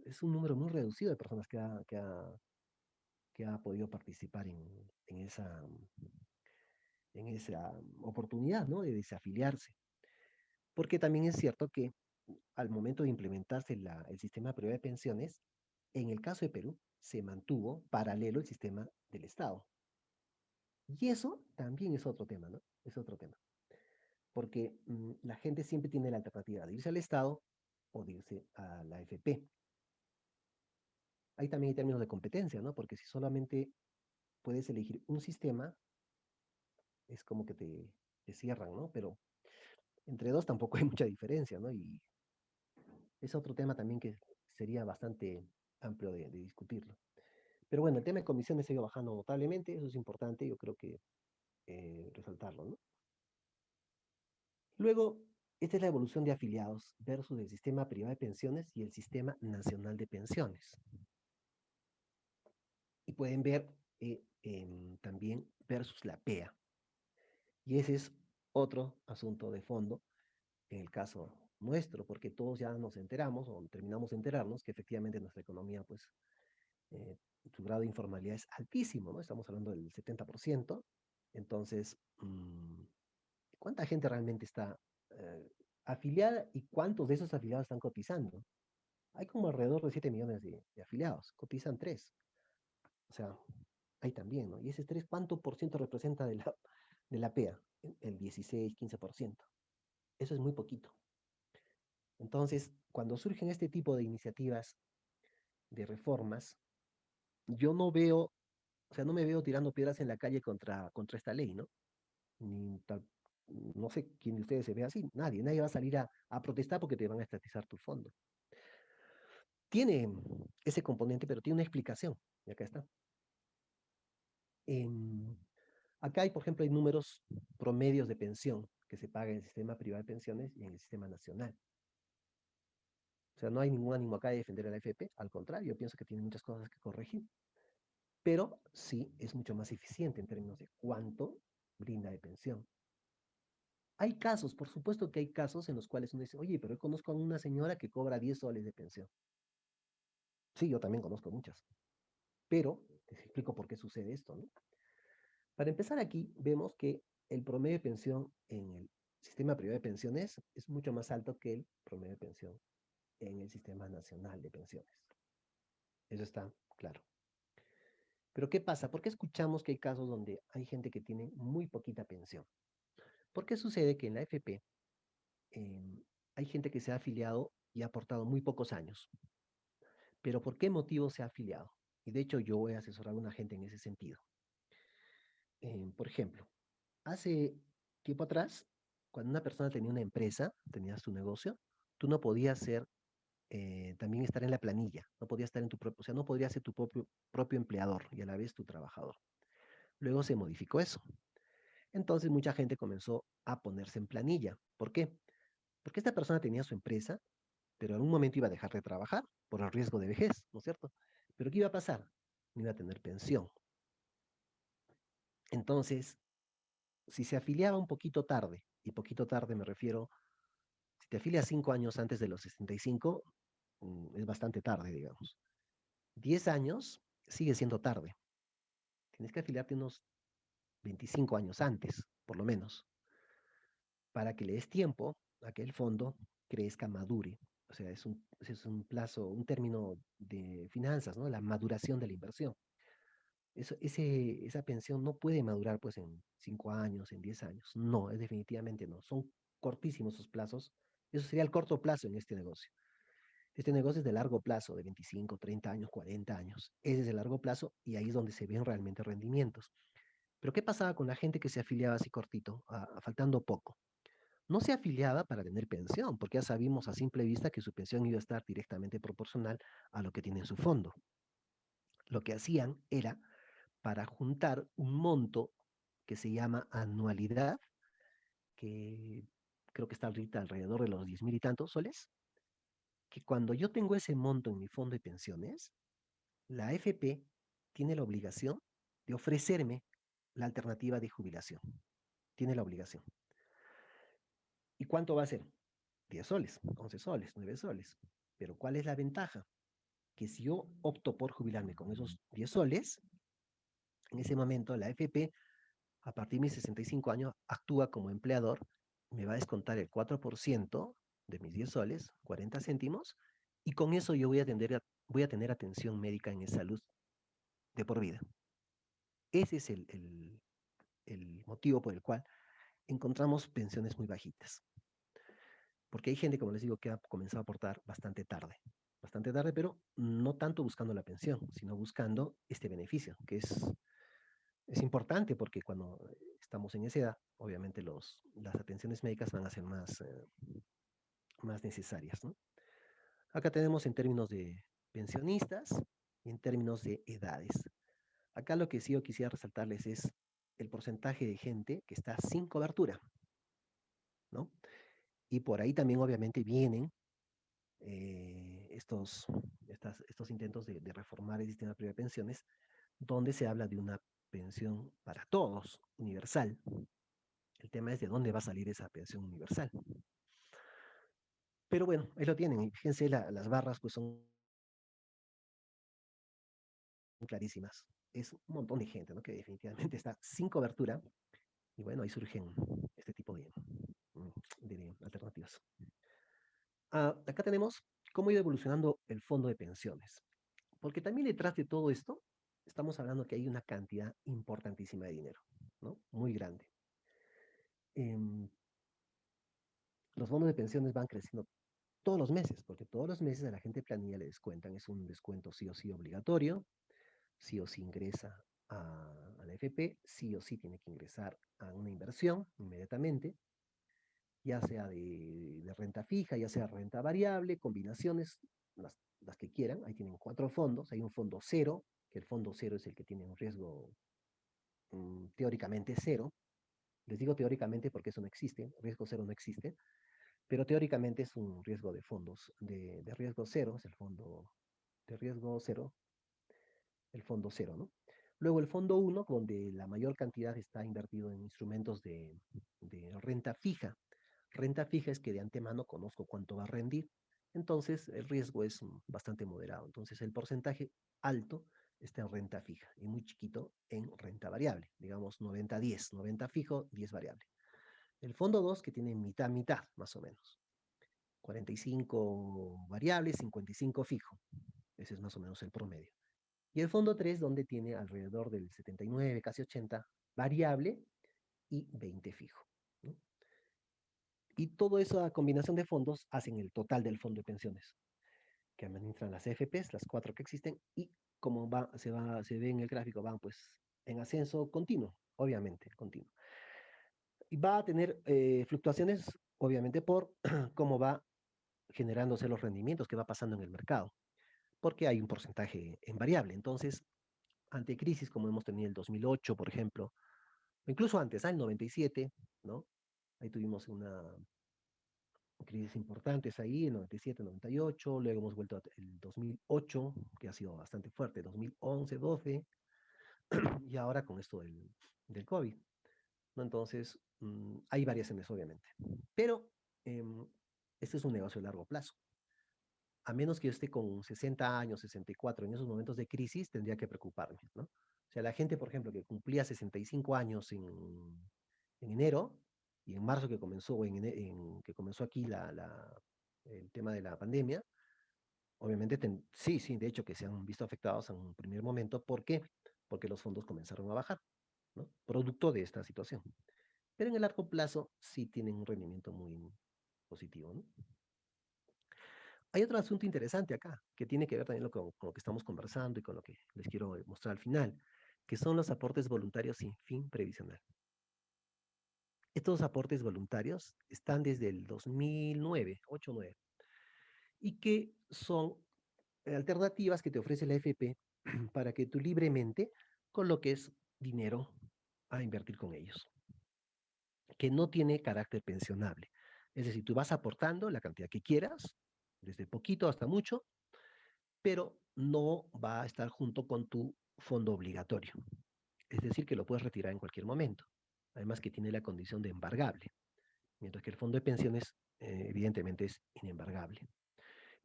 es un número muy reducido de personas que ha podido participar en esa oportunidad, ¿no? De desafiliarse. Porque también es cierto que al momento de implementarse el sistema privado de pensiones, en el caso de Perú, se mantuvo paralelo el sistema del Estado. Y eso también es otro tema, ¿no? Es otro tema. Porque la gente siempre tiene la alternativa de irse al Estado o de irse a la AFP. Ahí también hay términos de competencia, ¿no? Porque si solamente puedes elegir un sistema, es como que te cierran, ¿no? Pero entre dos tampoco hay mucha diferencia, ¿no? Y es otro tema también que sería bastante amplio de discutirlo. Pero bueno, el tema de comisiones sigue bajando notablemente, eso es importante, yo creo que resaltarlo, ¿no? Luego, esta es la evolución de afiliados versus el sistema privado de pensiones y el sistema nacional de pensiones. Y pueden ver también versus la PEA. Y ese es otro asunto de fondo en el caso nuestro, porque todos ya nos enteramos o terminamos de enterarnos que efectivamente nuestra economía, pues, su grado de informalidad es altísimo, ¿no? Estamos hablando del 70%. Entonces, ¿cuánta gente realmente está eh, afiliada y cuántos de esos afiliados están cotizando? Hay como alrededor de 7 millones de afiliados, cotizan 3. O sea, hay también, ¿no? Y ese 3, ¿cuánto por ciento representa de la PEA? El 16, 15%. Eso es muy poquito. Entonces, cuando surgen este tipo de iniciativas de reformas, yo no veo, o sea, no me veo tirando piedras en la calle contra esta ley, ¿no? Ni no sé quién de ustedes se ve así, nadie va a salir a protestar porque te van a estatizar tu fondo. Tiene ese componente, pero tiene una explicación, y acá está. En, Acá hay, por ejemplo, hay números promedios de pensión que se paga en el sistema privado de pensiones y en el sistema nacional. O sea, no hay ningún ánimo acá de defender a la AFP, al contrario, yo pienso que tiene muchas cosas que corregir, pero sí es mucho más eficiente en términos de cuánto brinda de pensión. Hay casos, por supuesto que hay casos en los cuales uno dice, oye, pero yo conozco a una señora que cobra 10 soles de pensión. Sí, yo también conozco muchas, pero les explico por qué sucede esto, ¿no? Para empezar aquí, vemos que el promedio de pensión en el sistema privado de pensiones es mucho más alto que el promedio de pensión en el sistema nacional de pensiones. Eso está claro. Pero ¿qué pasa? ¿Por qué escuchamos que hay casos donde hay gente que tiene muy poquita pensión? Porque sucede que en la AFP hay gente que se ha afiliado y ha aportado muy pocos años. Pero ¿por qué motivo se ha afiliado? Y de hecho yo voy a asesorar a una gente en ese sentido. Por ejemplo, hace tiempo atrás, cuando una persona tenía una empresa, tenía su negocio, tú no podías ser, también estar en la planilla, no podías estar en tu propio, o sea, no podrías ser tu propio empleador y a la vez tu trabajador. Luego se modificó eso. Entonces mucha gente comenzó a ponerse en planilla. ¿Por qué? Porque esta persona tenía su empresa, pero en un momento iba a dejar de trabajar por el riesgo de vejez, ¿no es cierto? Pero ¿qué iba a pasar? No iba a tener pensión. Entonces, si se afiliaba un poquito tarde, y poquito tarde me refiero, si te afilias 5 años antes de los 65, es bastante tarde, digamos. 10 años sigue siendo tarde. Tienes que afiliarte unos 25 años antes, por lo menos, para que le des tiempo a que el fondo crezca, madure. O sea, es un plazo, un término de finanzas, ¿no? La maduración de la inversión. Esa pensión no puede madurar pues en 5 años, en 10 años. No, es definitivamente no. Son cortísimos sus plazos. Eso sería el corto plazo en este negocio. Este negocio es de largo plazo, de 25, 30 años, 40 años. Ese es el largo plazo y ahí es donde se ven realmente rendimientos. Pero ¿qué pasaba con la gente que se afiliaba así cortito, faltando poco? No se afiliaba para tener pensión, porque ya sabíamos a simple vista que su pensión iba a estar directamente proporcional a lo que tiene en su fondo. Lo que hacían era para juntar un monto que se llama anualidad, que creo que está ahorita alrededor de los 10.000 y tantos soles, que cuando yo tengo ese monto en mi fondo de pensiones, la AFP tiene la obligación de ofrecerme la alternativa de jubilación. Tiene la obligación. ¿Y cuánto va a ser? 10 soles, 11 soles, 9 soles. Pero ¿cuál es la ventaja? Que si yo opto por jubilarme con esos 10 soles, en ese momento la AFP, a partir de mis 65 años, actúa como empleador, me va a descontar el 4% de mis 10 soles, 40 céntimos, y con eso yo voy a tener atención médica en salud de por vida. Ese es el motivo por el cual encontramos pensiones muy bajitas. Porque hay gente, como les digo, que ha comenzado a aportar bastante tarde, pero no tanto buscando la pensión, sino buscando este beneficio, que es importante porque cuando estamos en esa edad, obviamente las atenciones médicas van a ser más necesarias, ¿no? Acá tenemos en términos de pensionistas y en términos de edades. Acá lo que sí yo quisiera resaltarles es el porcentaje de gente que está sin cobertura, ¿no? Y por ahí también obviamente vienen estos intentos de reformar el sistema privado de pensiones, donde se habla de una pensión para todos, universal. El tema es de dónde va a salir esa pensión universal. Pero bueno, ahí lo tienen. Y fíjense, las barras pues son clarísimas. Es un montón de gente, ¿no? Que definitivamente está sin cobertura. Y bueno, ahí surgen este tipo de alternativas. Acá tenemos cómo ha ido evolucionando el fondo de pensiones. Porque también detrás de todo esto, estamos hablando que hay una cantidad importantísima de dinero, ¿no? Muy grande. Em, los fondos de pensiones van creciendo todos los meses, porque todos los meses a la gente de planilla le descuentan, es un descuento sí o sí obligatorio, sí o sí ingresa a la FP, sí o sí tiene que ingresar a una inversión inmediatamente, ya sea de renta fija, ya sea renta variable, combinaciones, las que quieran. Ahí tienen 4 fondos. Hay un fondo cero, que el fondo cero es el que tiene un riesgo teóricamente cero. Les digo teóricamente porque eso no existe, riesgo cero no existe, pero teóricamente es un riesgo de fondos de riesgo cero, es el fondo de riesgo cero, el fondo cero, ¿no? Luego el fondo 1, donde la mayor cantidad está invertido en instrumentos de renta fija. Renta fija es que de antemano conozco cuánto va a rendir, entonces el riesgo es bastante moderado. Entonces el porcentaje alto está en renta fija y muy chiquito en renta variable, digamos 90-10, 90 fijo, 10 variable. El fondo 2 que tiene mitad, mitad, más o menos. 45 variable, 55 fijo. Ese es más o menos el promedio. Y el fondo 3 donde tiene alrededor del 79, casi 80 variable y 20 fijo, ¿no? Y toda esa combinación de fondos hacen el total del fondo de pensiones que administran las AFPs, las 4 que existen, y como se ve en el gráfico, van pues en ascenso continuo, obviamente, continuo. Y va a tener fluctuaciones, obviamente, por cómo va generándose los rendimientos que va pasando en el mercado, porque hay un porcentaje en variable. Entonces, ante crisis como hemos tenido el 2008, por ejemplo, o incluso antes, el 97, ¿no? Ahí tuvimos una crisis importantes ahí, el 97, 98, luego hemos vuelto el 2008, que ha sido bastante fuerte, 2011, 12, y ahora con esto del COVID, ¿no? Entonces, hay variaciones, obviamente. Pero este es un negocio a largo plazo. A menos que yo esté con 60 años, 64, en esos momentos de crisis, tendría que preocuparme, ¿no? O sea, la gente, por ejemplo, que cumplía 65 años en enero, y en marzo que comenzó, que comenzó aquí el tema de la pandemia, obviamente, sí, sí, de hecho que se han visto afectados en un primer momento. ¿Por qué? Porque los fondos comenzaron a bajar, ¿no? Producto de esta situación. Pero en el largo plazo sí tienen un rendimiento muy positivo, ¿no? Hay otro asunto interesante acá, que tiene que ver también con lo que estamos conversando y con lo que les quiero mostrar al final, que son los aportes voluntarios sin fin previsional. Estos aportes voluntarios están desde el 2009, 8-9, y que son alternativas que te ofrece la AFP para que tú libremente coloques dinero a invertir con ellos, que no tiene carácter pensionable. Es decir, tú vas aportando la cantidad que quieras, desde poquito hasta mucho, pero no va a estar junto con tu fondo obligatorio. Es decir, que lo puedes retirar en cualquier momento. Además que tiene la condición de embargable, mientras que el fondo de pensiones evidentemente es inembargable.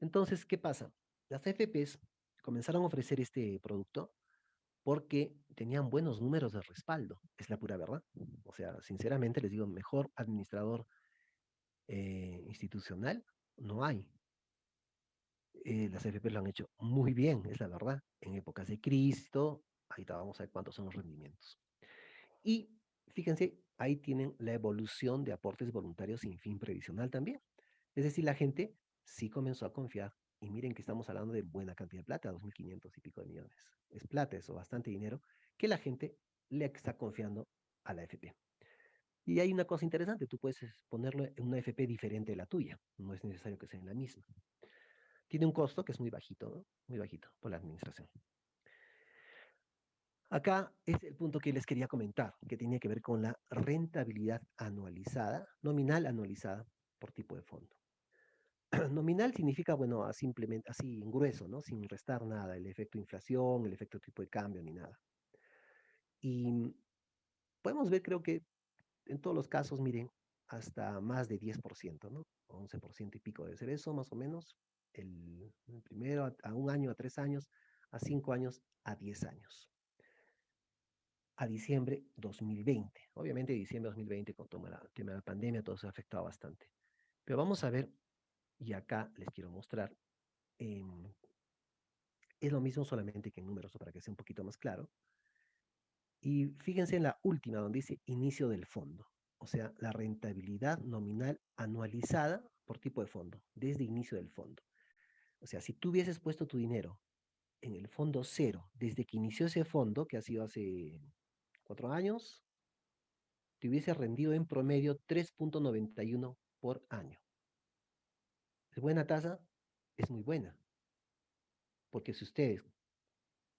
Entonces, ¿qué pasa? Las AFPs comenzaron a ofrecer este producto porque tenían buenos números de respaldo, es la pura verdad. O sea, sinceramente les digo, mejor administrador institucional no hay. Las AFP lo han hecho muy bien, es la verdad. En épocas de Cristo, ahí vamos a ver cuántos son los rendimientos. Y fíjense, ahí tienen la evolución de aportes voluntarios sin fin previsional también. Es decir, la gente sí comenzó a confiar. Y miren que estamos hablando de buena cantidad de plata, 2.500 y pico de millones. Es plata eso, bastante dinero, que la gente le está confiando a la AFP. Y hay una cosa interesante, tú puedes ponerlo en una AFP diferente de la tuya. No es necesario que sea en la misma. Tiene un costo que es muy bajito, ¿no? Muy bajito por la administración. Acá es el punto que les quería comentar, que tiene que ver con la rentabilidad anualizada, nominal anualizada por tipo de fondo. Nominal significa, bueno, simplemente así en grueso, ¿no? Sin restar nada, el efecto inflación, el efecto tipo de cambio, ni nada. Y podemos ver, creo que en todos los casos, miren, hasta más de 10%, ¿no? 11% y pico debe ser eso, más o menos. El primero a un año, a 3 años, a 5 años, a 10 años. A diciembre 2020. Obviamente diciembre 2020 con todo el tema de la pandemia, todo se ha afectado bastante. Pero vamos a ver, y acá les quiero mostrar, es lo mismo solamente que en números, para que sea un poquito más claro. Y fíjense en la última, donde dice inicio del fondo. O sea, la rentabilidad nominal anualizada por tipo de fondo, desde inicio del fondo. O sea, si tú hubieses puesto tu dinero en el fondo cero, desde que inició ese fondo, que ha sido hace 4 años, te hubiese rendido en promedio 3.91 por año. ¿Es buena tasa? Es muy buena, porque si ustedes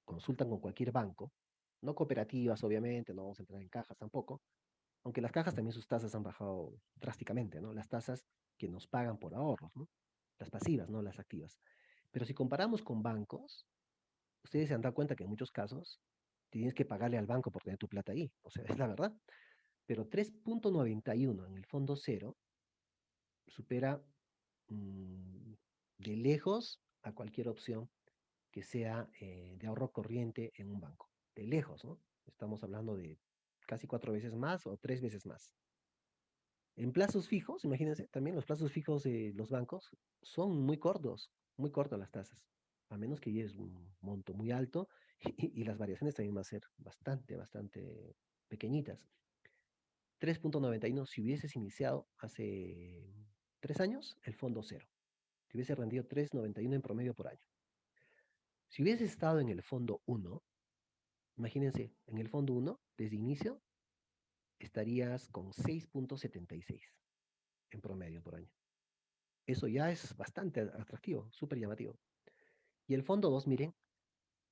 consultan con cualquier banco, no cooperativas obviamente, no vamos a entrar en cajas tampoco, aunque las cajas también sus tasas han bajado drásticamente, ¿no? Las tasas que nos pagan por ahorros, ¿no? Las pasivas, no las activas. Pero si comparamos con bancos, ustedes se han dado cuenta que en muchos casos tienes que pagarle al banco por tener tu plata ahí, o sea, es la verdad. Pero 3.91 en el fondo cero supera de lejos a cualquier opción que sea de ahorro corriente en un banco. De lejos, ¿no? Estamos hablando de casi 4 veces más o 3 veces más. En plazos fijos, imagínense, también los plazos fijos de los bancos son muy cortas las tasas, a menos que lleves un monto muy alto y las variaciones también van a ser bastante pequeñitas. 3.91 si hubieses iniciado hace 3 años, el fondo cero. Te hubiese rendido 3.91 en promedio por año. Si hubieses estado en el fondo uno, imagínense, en el fondo uno, desde inicio, estarías con 6.76 en promedio por año. Eso ya es bastante atractivo, súper llamativo. Y el fondo 2 miren,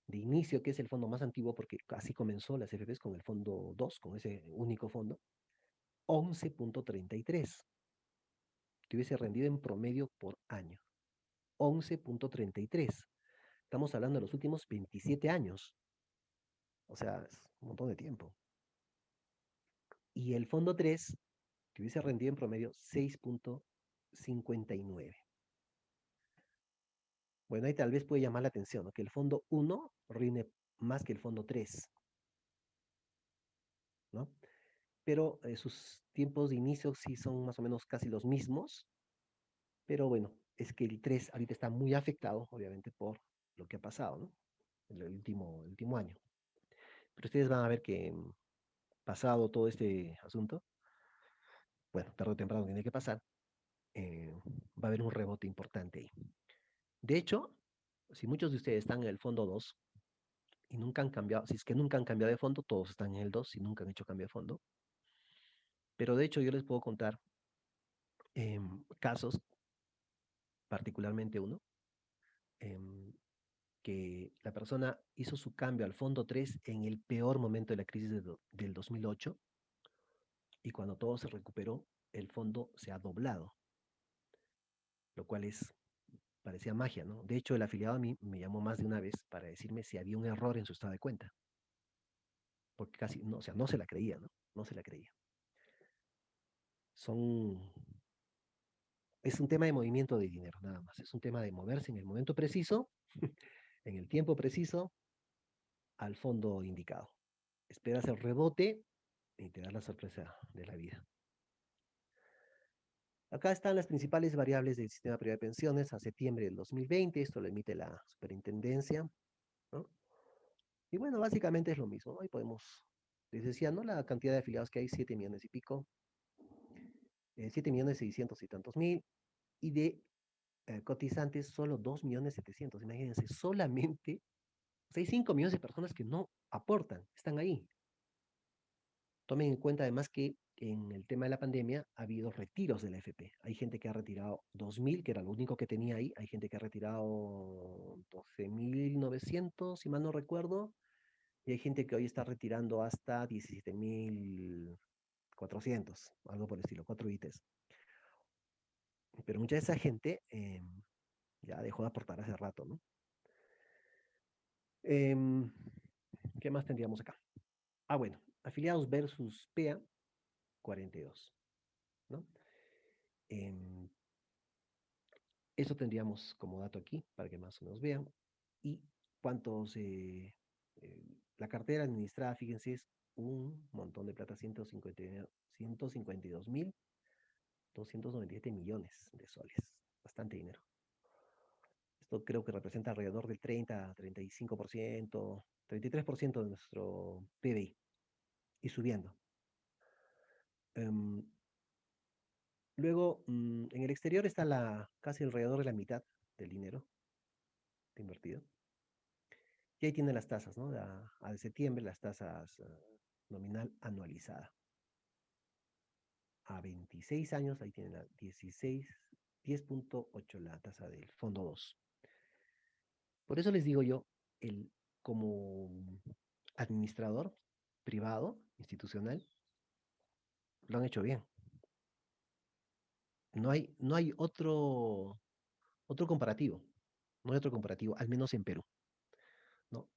de inicio, que es el fondo más antiguo, porque así comenzó las FPs con el fondo 2 con ese único fondo, 11.33, que hubiese rendido en promedio por año. 11.33. Estamos hablando de los últimos 27 años. O sea, es un montón de tiempo. Y el fondo 3, que hubiese rendido en promedio 6.59. Bueno, ahí tal vez puede llamar la atención, ¿no? Que el fondo 1 rinde más que el fondo 3, ¿no? Pero sus tiempos de inicio sí son más o menos casi los mismos, pero bueno, es que el 3 ahorita está muy afectado, obviamente, por lo que ha pasado, ¿no? El último año. Pero ustedes van a ver que pasado todo este asunto, bueno, tarde o temprano tiene que pasar, va a haber un rebote importante ahí. De hecho, si muchos de ustedes están en el fondo 2 y nunca han cambiado, si es que nunca han cambiado de fondo, todos están en el 2 y nunca han hecho cambio de fondo. Pero de hecho yo les puedo contar casos, particularmente uno, em, que la persona hizo su cambio al fondo 3 en el peor momento de la crisis del 2008 y cuando todo se recuperó, el fondo se ha doblado, lo cual parecía magia, ¿no? De hecho, el afiliado a mí me llamó más de una vez para decirme si había un error en su estado de cuenta, porque casi, no, o sea, no se la creía, ¿no? No se la creía. Son, es un tema de movimiento de dinero, nada más. Es un tema de moverse en el momento preciso, en el tiempo preciso, al fondo indicado. Esperas el rebote y te da la sorpresa de la vida. Acá están las principales variables del sistema privado de pensiones a septiembre del 2020. Esto lo emite la superintendencia, ¿no? Y bueno, básicamente es lo mismo, ¿no? Ahí podemos, les decía, ¿no? La cantidad de afiliados que hay, 7 millones y pico, 7 millones 600 y tantos mil, y de cotizantes solo 2 millones 700. Imagínense, solamente, o sea, hay 5 millones de personas que no aportan, están ahí. Tomen en cuenta además que en el tema de la pandemia ha habido retiros de la FP. Hay gente que ha retirado 2.000, que era lo único que tenía ahí. Hay gente que ha retirado 12.900, si mal no recuerdo. Y hay gente que hoy está retirando hasta 17.400, algo por el estilo, 4 ITs. Pero mucha de esa gente ya dejó de aportar hace rato, ¿no? Em, ¿Qué más tendríamos acá? Ah, bueno, afiliados versus PEA, 42, ¿no? Em, Eso tendríamos como dato aquí para que más o menos vean. Y cuántos, la cartera administrada, fíjense, es un montón de plata, 152.297 millones de soles. Bastante dinero. Esto creo que representa alrededor del 30, 35%, 33% de nuestro PBI y subiendo. Um, Luego, en el exterior está casi alrededor de la mitad del dinero invertido. Y ahí tienen las tasas, ¿no? A septiembre, las tasas nominal anualizada. A 26 años, ahí tienen la 10.8 la tasa del fondo 2. Por eso les digo yo, como administrador privado, institucional, lo han hecho bien. No hay otro comparativo. No hay otro comparativo, al menos en Perú, ¿no?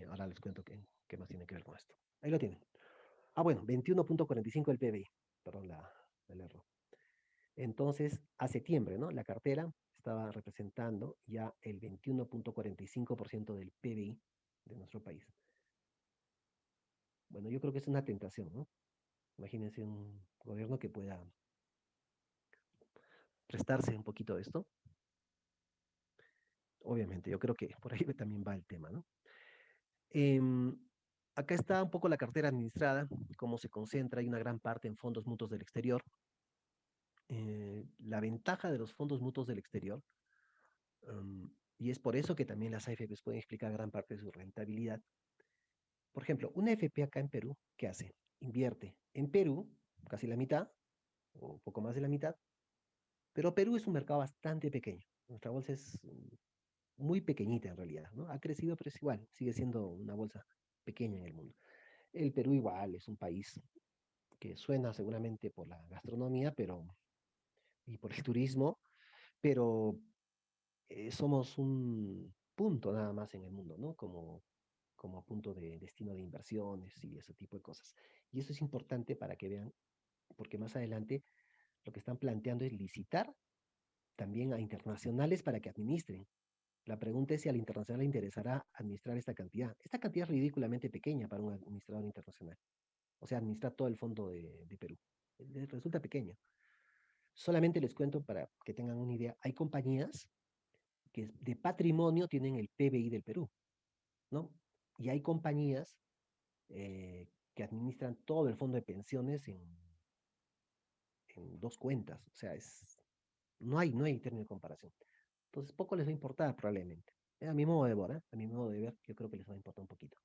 Ahora les cuento qué ¿Qué más tiene que ver con esto? Ahí lo tienen. Ah, bueno, 21.45 el PBI. Perdón, el error. Entonces, a septiembre, ¿no? La cartera estaba representando ya el 21.45% del PBI de nuestro país. Bueno, yo creo que es una tentación, ¿no? Imagínense un gobierno que pueda prestarse un poquito de esto. Obviamente, yo creo que por ahí también va el tema, ¿no? Em, Acá está un poco la cartera administrada, cómo se concentra, hay una gran parte en fondos mutuos del exterior. La ventaja de los fondos mutuos del exterior, y es por eso que también las AFPs pueden explicar gran parte de su rentabilidad. Por ejemplo, una AFP acá en Perú, ¿qué hace? Invierte en Perú, casi la mitad, o poco más de la mitad, pero Perú es un mercado bastante pequeño. Nuestra bolsa es muy pequeñita en realidad, ¿no? Ha crecido, pero es igual, sigue siendo una bolsa pequeña en el mundo. El Perú igual es un país que suena seguramente por la gastronomía, y por el turismo, pero somos un punto nada más en el mundo, ¿no? Como punto de destino de inversiones y ese tipo de cosas. Y eso es importante para que vean, porque más adelante lo que están planteando es licitar también a internacionales para que administren. La pregunta es si al internacional le interesará administrar esta cantidad. Esta cantidad es ridículamente pequeña para un administrador internacional. O sea, administrar todo el fondo de Perú. Resulta pequeño. Solamente les cuento para que tengan una idea. Hay compañías que de patrimonio tienen el PBI del Perú, ¿no? Y hay compañías que administran todo el fondo de pensiones en dos cuentas. O sea, no hay término de comparación. Entonces, poco les va a importar probablemente. A mi modo de ver, a mi modo de ver, yo creo que les va a importar un poquito.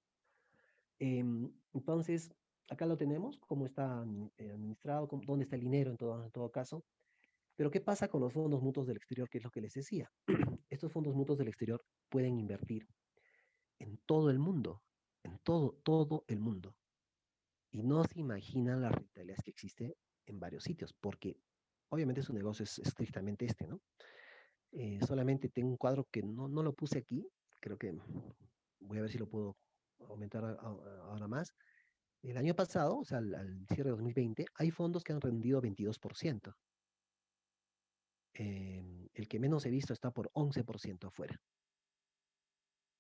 Entonces, acá lo tenemos, cómo está administrado, dónde está el dinero en todo caso. Pero, ¿qué pasa con los fondos mutuos del exterior? Que es lo que les decía. Estos fondos mutuos del exterior pueden invertir en todo el mundo, en todo el mundo. Y no se imaginan las rentabilidades que existen en varios sitios, porque obviamente su negocio es estrictamente este, ¿no? Solamente tengo un cuadro que no lo puse aquí, creo que voy a ver si lo puedo aumentar ahora más. El año pasado, o sea, al cierre de 2020, hay fondos que han rendido 22%. El que menos he visto está por 11% afuera.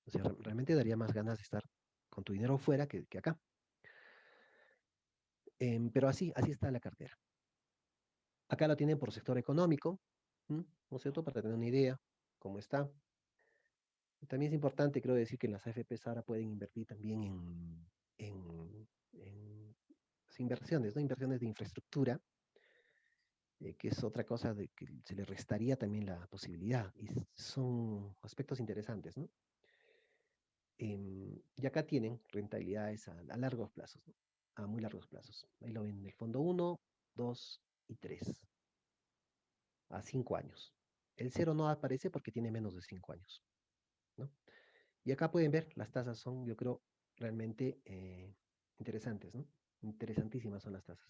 O sea, realmente daría más ganas de estar con tu dinero fuera que acá. Pero así está la cartera. Acá lo tienen por sector económico, ¿no es cierto? Para tener una idea cómo está. También es importante, creo decir, que las AFPs ahora pueden invertir también en inversiones, ¿no? Inversiones de infraestructura, que es otra cosa de que se le restaría también la posibilidad. Y son aspectos interesantes, ¿no? Y acá tienen rentabilidades a largos plazos, ¿no? A muy largos plazos. Ahí lo ven en el fondo 1, 2 y 3, a 5 años. El cero no aparece porque tiene menos de 5 años, ¿no? Y acá pueden ver, las tasas son, yo creo, realmente interesantes, ¿no? Interesantísimas son las tasas.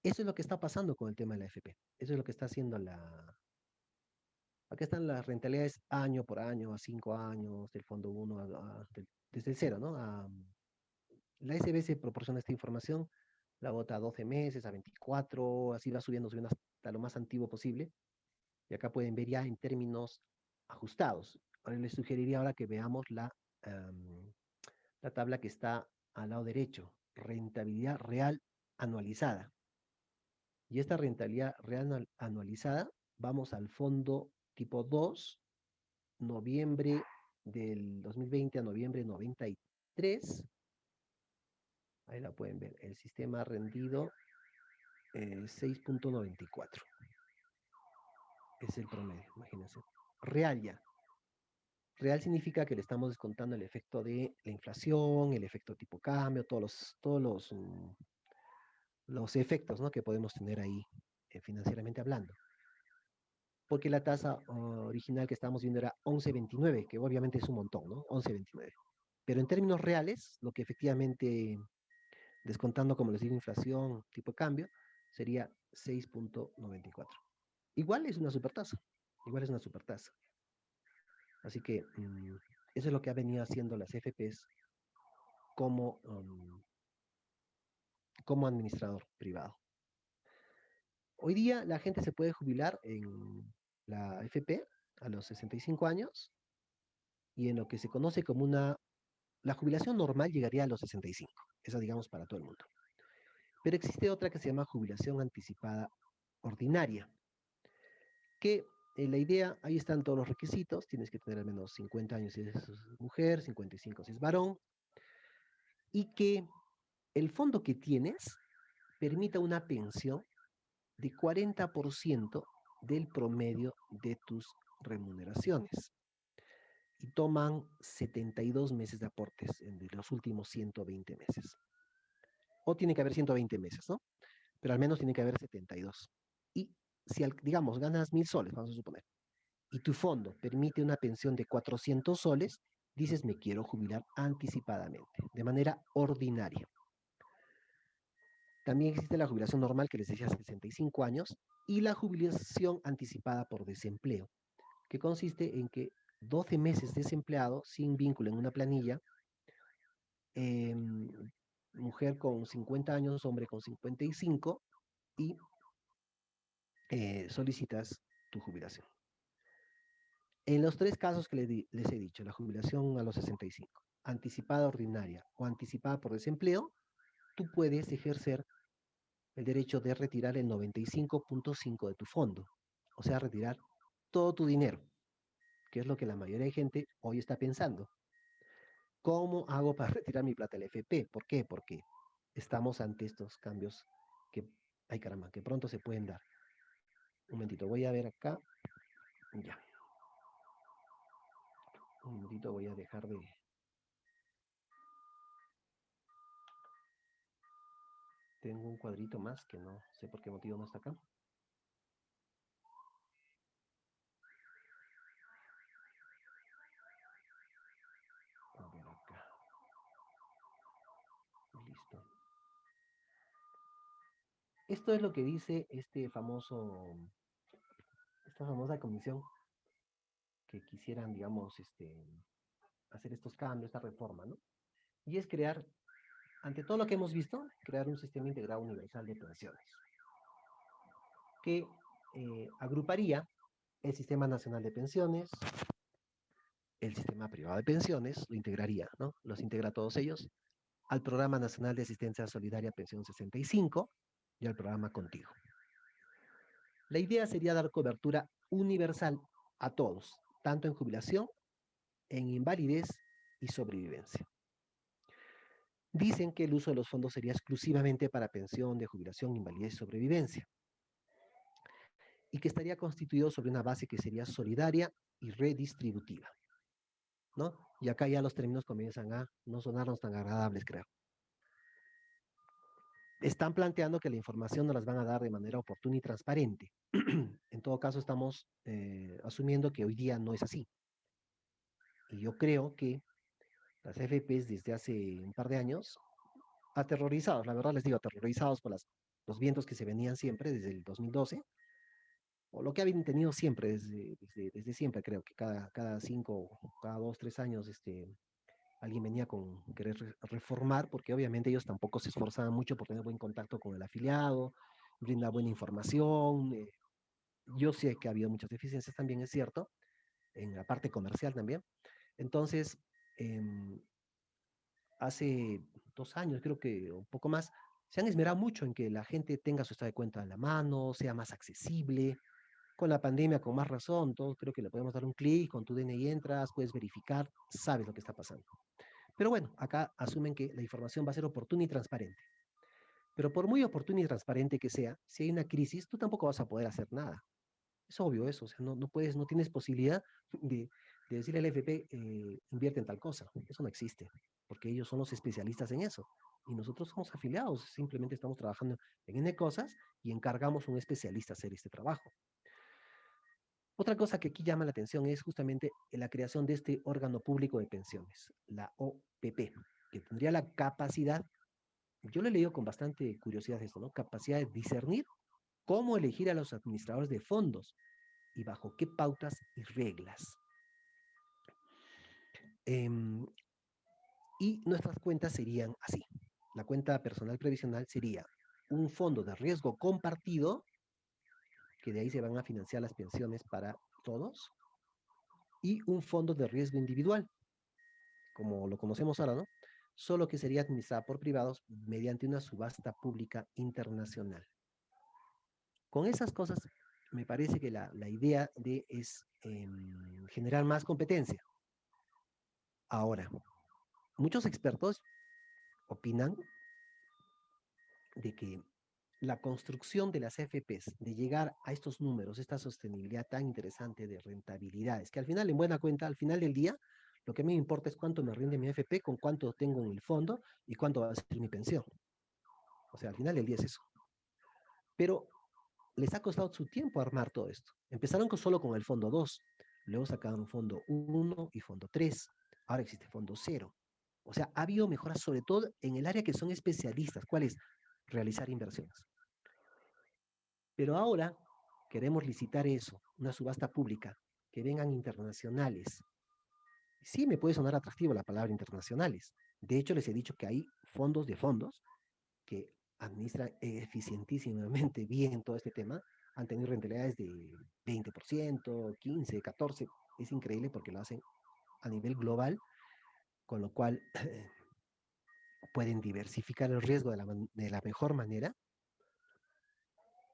Eso es lo que está pasando con el tema de la AFP. Eso es lo que está haciendo la... Acá están las rentabilidades año por año, a 5 años, del fondo 1, desde el cero, ¿no? La SBS proporciona esta información, la bota a 12 meses, a 24, así va subiendo hasta lo más antiguo posible. Y acá pueden ver ya en términos ajustados. Ahora les sugeriría ahora que veamos la tabla que está al lado derecho, rentabilidad real anualizada. Y esta rentabilidad real anualizada, vamos al fondo tipo 2, noviembre del 2020 a noviembre 93. Ahí la pueden ver. El sistema ha rendido 6.94. Es el promedio, imagínense. Real ya. Real significa que le estamos descontando el efecto de la inflación, el efecto tipo cambio, los efectos, ¿no? Que podemos tener ahí financieramente hablando. Porque la tasa original que estábamos viendo era 11.29, que obviamente es un montón, ¿no? 11.29. Pero en términos reales, lo que efectivamente, descontando, como les digo, inflación, tipo de cambio, sería 6.94. Igual es una supertasa. Igual es una supertasa. Así que eso es lo que ha venido haciendo las FPs como administrador privado. Hoy día la gente se puede jubilar en la AFP a los 65 años y en lo que se conoce como la jubilación normal llegaría a los 65. Esa, digamos, para todo el mundo. Pero existe otra que se llama jubilación anticipada ordinaria, que la idea, ahí están todos los requisitos, tienes que tener al menos 50 años si eres mujer, 55 si es varón, y que el fondo que tienes permita una pensión de 40% del promedio de tus remuneraciones. Y toman 72 meses de aportes en los últimos 120 meses. O tiene que haber 120 meses, ¿no? Pero al menos tiene que haber 72. Y si, digamos, ganas 1.000 soles, vamos a suponer, y tu fondo permite una pensión de 400 soles, dices, me quiero jubilar anticipadamente, de manera ordinaria. También existe la jubilación normal, que les decía, 65 años, y la jubilación anticipada por desempleo, que consiste en que 12 meses desempleado, sin vínculo en una planilla, eh, mujer con 50 años, hombre con 55, y solicitas tu jubilación. En los tres casos que les he dicho, la jubilación a los 65, anticipada ordinaria o anticipada por desempleo, tú puedes ejercer el derecho de retirar el 95.5 de tu fondo, o sea, retirar todo tu dinero, que es lo que la mayoría de gente hoy está pensando. ¿Cómo hago para retirar mi plata del FP? ¿Por qué? Porque estamos ante estos cambios que, ay caramba, que pronto se pueden dar. Un momentito, voy a ver acá. Ya. Un momentito, voy a dejar de... Tengo un cuadrito más que no sé por qué motivo no está acá. A ver acá. Listo. Esto es lo que dice esta famosa comisión que quisieran, digamos, hacer estos cambios, esta reforma, ¿no? Y es crear, ante todo lo que hemos visto, crear un sistema integrado universal de pensiones, que agruparía el Sistema Nacional de Pensiones, el Sistema Privado de Pensiones, lo integraría, ¿no? Los integra todos ellos, al Programa Nacional de Asistencia Solidaria Pensión 65 y al programa Contigo. La idea sería dar cobertura universal a todos, tanto en jubilación, en invalidez y sobrevivencia. Dicen que el uso de los fondos sería exclusivamente para pensión de jubilación, invalidez y sobrevivencia, y que estaría constituido sobre una base que sería solidaria y redistributiva, ¿no? Y acá ya los términos comienzan a no sonarnos tan agradables, creo. Están planteando que la información nos las van a dar de manera oportuna y transparente. En todo caso, estamos asumiendo que hoy día no es así. Y yo creo que las AFPs desde hace un par de años, aterrorizados, la verdad les digo, aterrorizados por los vientos que se venían siempre desde el 2012, o lo que habían tenido siempre, desde siempre, creo que cada 5, cada 2, 3 años, alguien venía con querer reformar, porque obviamente ellos tampoco se esforzaban mucho por tener buen contacto con el afiliado, brindar buena información. Yo sé que ha habido muchas deficiencias, también es cierto, en la parte comercial también. Entonces, hace 2 años, creo que un poco más, se han esmerado mucho en que la gente tenga su estado de cuenta en la mano, sea más accesible. Con la pandemia, con más razón, todos creo que le podemos dar un clic, con tu DNI entras, puedes verificar, sabes lo que está pasando. Pero bueno, acá asumen que la información va a ser oportuna y transparente. Pero por muy oportuna y transparente que sea, si hay una crisis, tú tampoco vas a poder hacer nada. Es obvio eso, o sea, no puedes, no tienes posibilidad de decirle al FP, invierte en tal cosa. Eso no existe, porque ellos son los especialistas en eso. Y nosotros somos afiliados, simplemente estamos trabajando en N cosas y encargamos a un especialista a hacer este trabajo. Otra cosa que aquí llama la atención es justamente la creación de este órgano público de pensiones, la OPP, que tendría la capacidad, yo lo he leído con bastante curiosidad esto, ¿no? Capacidad de discernir cómo elegir a los administradores de fondos y bajo qué pautas y reglas. Y nuestras cuentas serían así. La cuenta personal previsional sería un fondo de riesgo compartido, que de ahí se van a financiar las pensiones para todos, y un fondo de riesgo individual, como lo conocemos ahora, ¿no? Solo que sería administrada por privados mediante una subasta pública internacional. Con esas cosas, me parece que la idea es generar más competencia. Ahora, muchos expertos opinan de que la construcción de las AFPs, de llegar a estos números, esta sostenibilidad tan interesante de rentabilidades, que al final, en buena cuenta, al final del día, lo que a mí me importa es cuánto me rinde mi AFP, con cuánto tengo en el fondo y cuánto va a ser mi pensión. O sea, al final del día es eso. Pero les ha costado su tiempo armar todo esto. Empezaron solo con el fondo 2, luego sacaron fondo 1 y fondo 3, ahora existe fondo 0. O sea, ha habido mejoras sobre todo en el área que son especialistas, ¿cuál es? Realizar inversiones. Pero ahora queremos licitar eso, una subasta pública, que vengan internacionales. Sí me puede sonar atractivo la palabra internacionales. De hecho, les he dicho que hay fondos de fondos que administran eficientísimamente bien todo este tema. Han tenido rentabilidades de 20%, 15, 14. Es increíble porque lo hacen a nivel global, con lo cual pueden diversificar el riesgo de la mejor manera,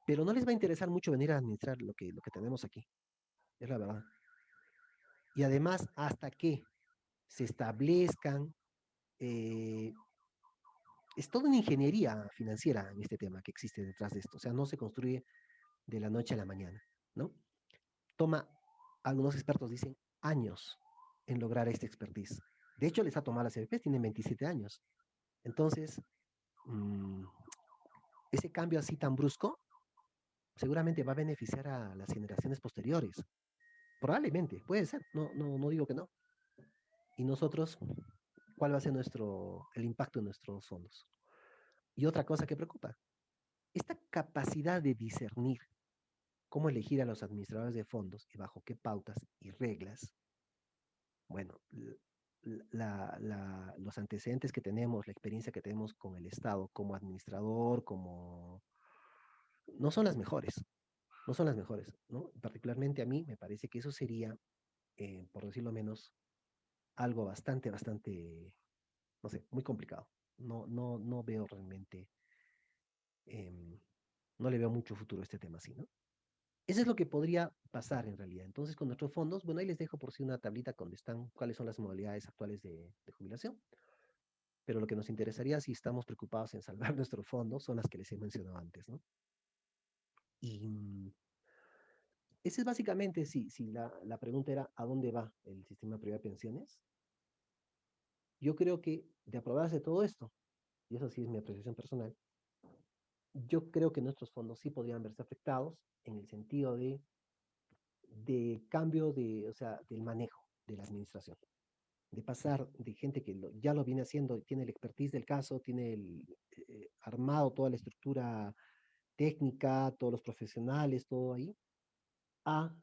pero no les va a interesar mucho venir a administrar lo que tenemos aquí. Es la verdad. Y además, hasta que se establezcan, eh, es toda una ingeniería financiera en este tema que existe detrás de esto. O sea, no se construye de la noche a la mañana, ¿no? Toma, algunos expertos dicen, años en lograr esta expertise. De hecho, les ha tomado las CFPs, tienen 27 años. Entonces, mmm, ese cambio así tan brusco seguramente va a beneficiar a las generaciones posteriores. Probablemente, puede ser, no digo que no. Y nosotros, ¿cuál va a ser el impacto de nuestros fondos? Y otra cosa que preocupa, esta capacidad de discernir cómo elegir a los administradores de fondos y bajo qué pautas y reglas, bueno, los antecedentes que tenemos, la experiencia que tenemos con el Estado como administrador, no son las mejores, no son las mejores, ¿no? Particularmente a mí me parece que eso sería, por decirlo menos, algo bastante, no sé, muy complicado. No veo realmente, em, no le veo mucho futuro a este tema así, ¿no? Eso es lo que podría pasar en realidad. Entonces, con nuestros fondos, bueno, ahí les dejo por si una tablita donde están cuáles son las modalidades actuales de jubilación. Pero lo que nos interesaría, si estamos preocupados en salvar nuestros fondos, son las que les he mencionado antes, ¿no? Y ese es básicamente, si la pregunta era ¿a dónde va el sistema privado de pensiones? Yo creo que de aprobarse todo esto, y eso sí es mi apreciación personal, yo creo que nuestros fondos sí podrían verse afectados en el sentido de cambio o sea, del manejo de la administración, de pasar de gente que ya lo viene haciendo, tiene el expertise del caso, tiene armado toda la estructura técnica, todos los profesionales, todo ahí, a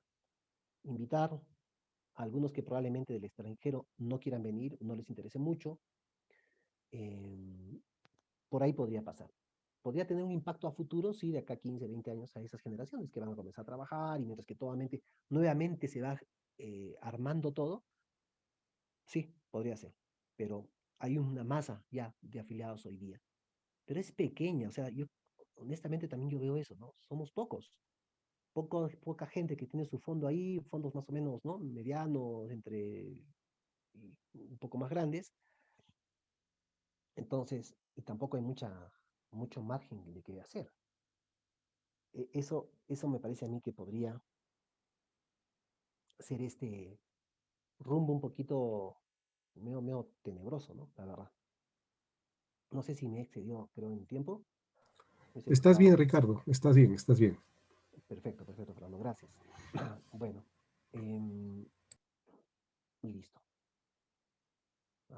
invitar a algunos que probablemente del extranjero no quieran venir, no les interese mucho. Eh, por ahí podría pasar. Podría tener un impacto a futuro, sí, de acá 15, 20 años a esas generaciones que van a comenzar a trabajar y mientras que nuevamente se va armando todo, sí, podría ser. Pero hay una masa ya de afiliados hoy día. Pero es pequeña, o sea, yo honestamente también yo veo eso, ¿no? Somos pocos. Poca gente que tiene su fondo ahí, fondos más o menos, ¿no? Medianos, y un poco más grandes. Entonces, y tampoco hay mucho margen de qué hacer. Eso me parece a mí que podría ser este rumbo un poquito medio tenebroso, ¿no? La verdad. No sé si me he excedido, creo, en tiempo. No sé, Estás Gustavo. bien, Ricardo, estás bien, estás bien. Perfecto, Fernando, gracias. Bueno, listo.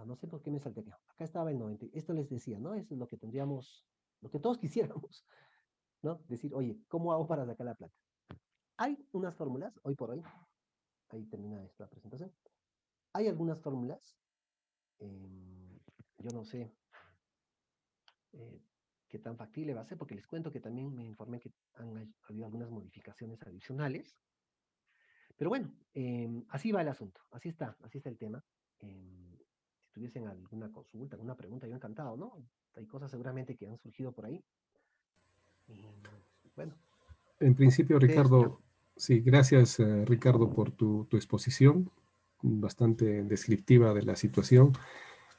No sé por qué me salté acá. Acá estaba el 90. Esto les decía, ¿no? Eso es lo que tendríamos, lo que todos quisiéramos, ¿no? Decir, oye, ¿cómo hago para sacar la plata? Hay unas fórmulas, hoy por hoy, ahí termina esta presentación. Hay algunas fórmulas yo no sé eh, qué tan factible va a ser, porque les cuento que también me informé que han habido algunas modificaciones adicionales. Pero bueno, así va el asunto, así está el tema. Si tuviesen alguna consulta, alguna pregunta, yo encantado, ¿no? Hay cosas seguramente que han surgido por ahí. Bueno, En principio, ustedes dirán. Ricardo, sí, gracias, Ricardo, por tu exposición, bastante descriptiva de la situación.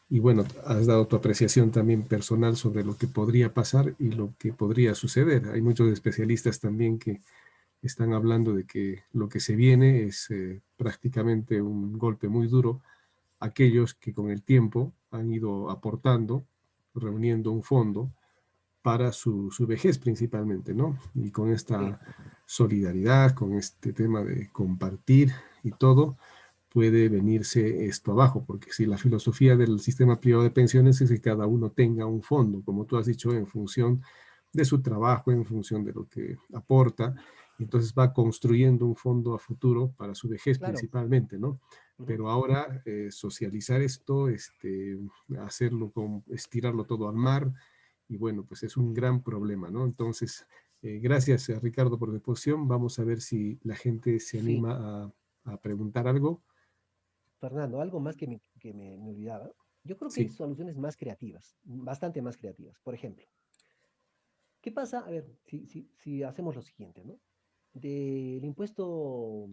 Y bueno, has dado tu apreciación también personal sobre lo que podría pasar y lo que podría suceder. Hay muchos especialistas también que están hablando de que lo que se viene es prácticamente un golpe muy duro a aquellos que con el tiempo han ido aportando, reuniendo un fondo para su vejez principalmente, ¿no? Y con Sí, esta solidaridad, con este tema de compartir y todo, puede venirse esto abajo, porque si la filosofía del sistema privado de pensiones es que cada uno tenga un fondo, como tú has dicho, en función de su trabajo, en función de lo que aporta, entonces va construyendo un fondo a futuro para su vejez claro. principalmente, ¿no? Ujú. Pero ahora socializar esto, hacerlo, estirarlo todo al mar, y bueno, pues es un gran problema, ¿no? Entonces, gracias Ricardo por la exposición. Vamos a ver si la gente se Sí, anima a preguntar algo. Fernando, algo más me olvidaba. Yo creo que hay Sí, soluciones más creativas, bastante más creativas. Por ejemplo, ¿qué pasa? A ver, si hacemos lo siguiente, ¿no? Del impuesto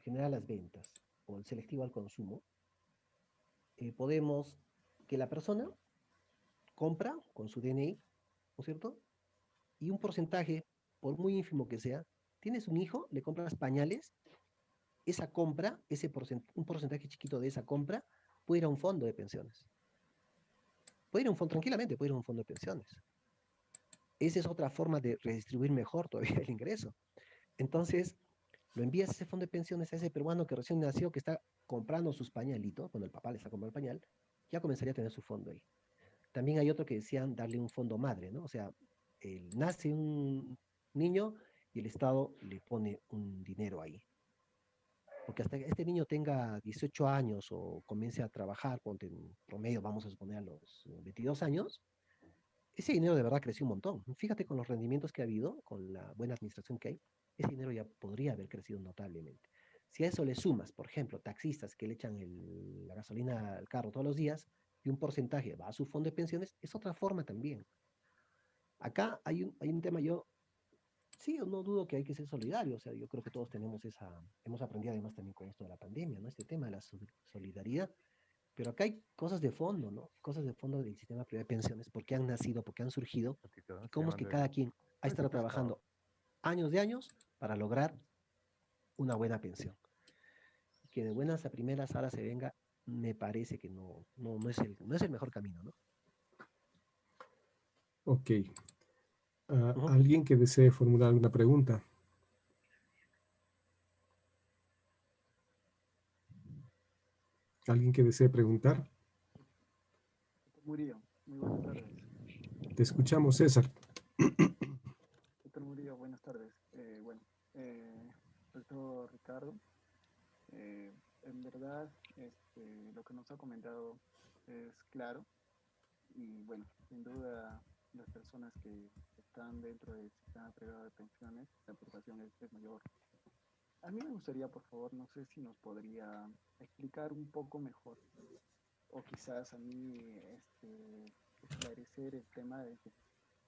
general a las ventas o el selectivo al consumo, podemos que la persona compra con su DNI, ¿no es cierto? Y un porcentaje, por muy ínfimo que sea, tienes un hijo, le compras pañales, esa compra, un porcentaje chiquito de esa compra, puede ir a un fondo de pensiones. Puede ir a un fondo, tranquilamente, puede ir a un fondo de pensiones. Esa es otra forma de redistribuir mejor todavía el ingreso. Entonces, lo envías a ese fondo de pensiones a ese peruano que recién nació, que está comprando sus pañalitos, cuando el papá le está comprando el pañal, ya comenzaría a tener su fondo ahí. También hay otro que decían darle un fondo madre, ¿no? O sea, nace un niño y el Estado le pone un dinero ahí. Porque hasta que este niño tenga 18 años o comience a trabajar, ponte en promedio, vamos a suponer a los 22 años, ese dinero de verdad creció un montón. Fíjate con los rendimientos que ha habido, con la buena administración que hay, ese dinero ya podría haber crecido notablemente. Si a eso le sumas, por ejemplo, taxistas que le echan la gasolina al carro todos los días y un porcentaje va a su fondo de pensiones, es otra forma también. Acá hay un tema, yo sí, yo no dudo que hay que ser solidario, o sea, yo creo que todos tenemos hemos aprendido además también con esto de la pandemia, ¿no? Este tema de la solidaridad, pero acá hay cosas de fondo, ¿no? Cosas de fondo del sistema privado de pensiones, por qué han nacido, por qué han surgido, y cómo es que cada quien ha estado trabajando años de años para lograr una buena pensión. Y que de buenas a primeras ahora se venga, me parece que no es el mejor camino, ¿no? ok. Ujú. ¿Alguien que desee formular alguna pregunta? ¿Alguien que desee preguntar? Murillo, muy buenas tardes. Te escuchamos, César. Doctor Murillo, buenas tardes. Eh, doctor Ricardo, en verdad lo que nos ha comentado es claro y bueno, sin duda las personas que están dentro del sistema privado de pensiones, la preocupación es mayor. A mí me gustaría, por favor, no sé si nos podría explicar un poco mejor o quizás a mí esclarecer el tema de que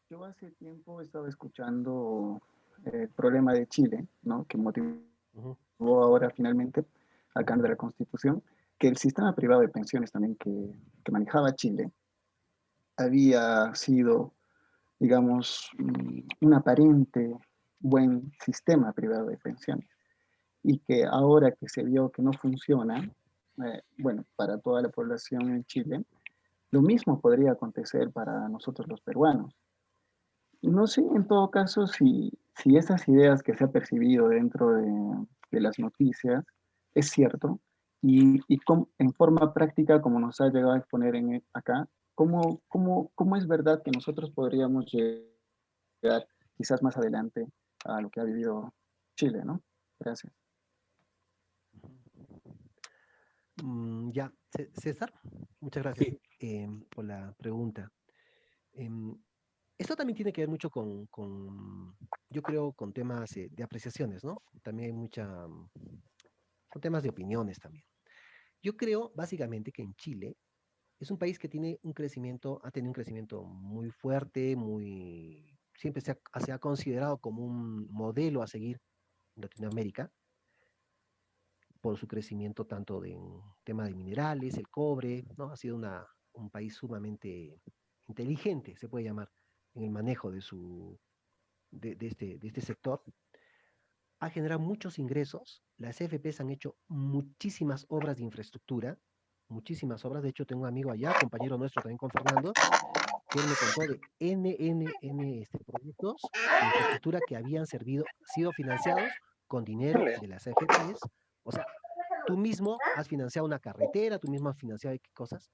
yo hace tiempo estaba escuchando el problema de Chile, ¿no? Que motivó Ujú. ahora finalmente al cambio de la Constitución, que el sistema privado de pensiones también que manejaba Chile había sido, digamos, un aparente buen sistema privado de pensiones y que ahora que se vio que no funciona, bueno, para toda la población en Chile, lo mismo podría acontecer para nosotros los peruanos. No sé, en todo caso, si esas ideas que se ha percibido dentro de las noticias es cierto y en forma práctica, como nos ha llegado a exponer acá, ¿cómo es verdad que nosotros podríamos llegar quizás más adelante a lo que ha vivido Chile, ¿no? Gracias. Ya, César, muchas gracias Sí, por la pregunta. Em, Esto también tiene que ver mucho yo creo, con temas de apreciaciones, ¿no? También hay con temas de opiniones también. Yo creo, básicamente, que en Chile es un país que tiene ha tenido un crecimiento muy fuerte, siempre se ha considerado como un modelo a seguir en Latinoamérica por su crecimiento tanto en tema de minerales, el cobre, ¿no? Ha sido un país sumamente inteligente, se puede llamar, en el manejo de este sector. Ha generado muchos ingresos. Las CFPs han hecho muchísimas obras de infraestructura, muchísimas obras. De hecho, tengo un amigo allá, compañero nuestro también con Fernando, que él me contó de N proyectos de infraestructura que habían sido financiados con dinero de las AFPs. O sea, tú mismo has financiado una carretera, tú mismo has financiado qué cosas.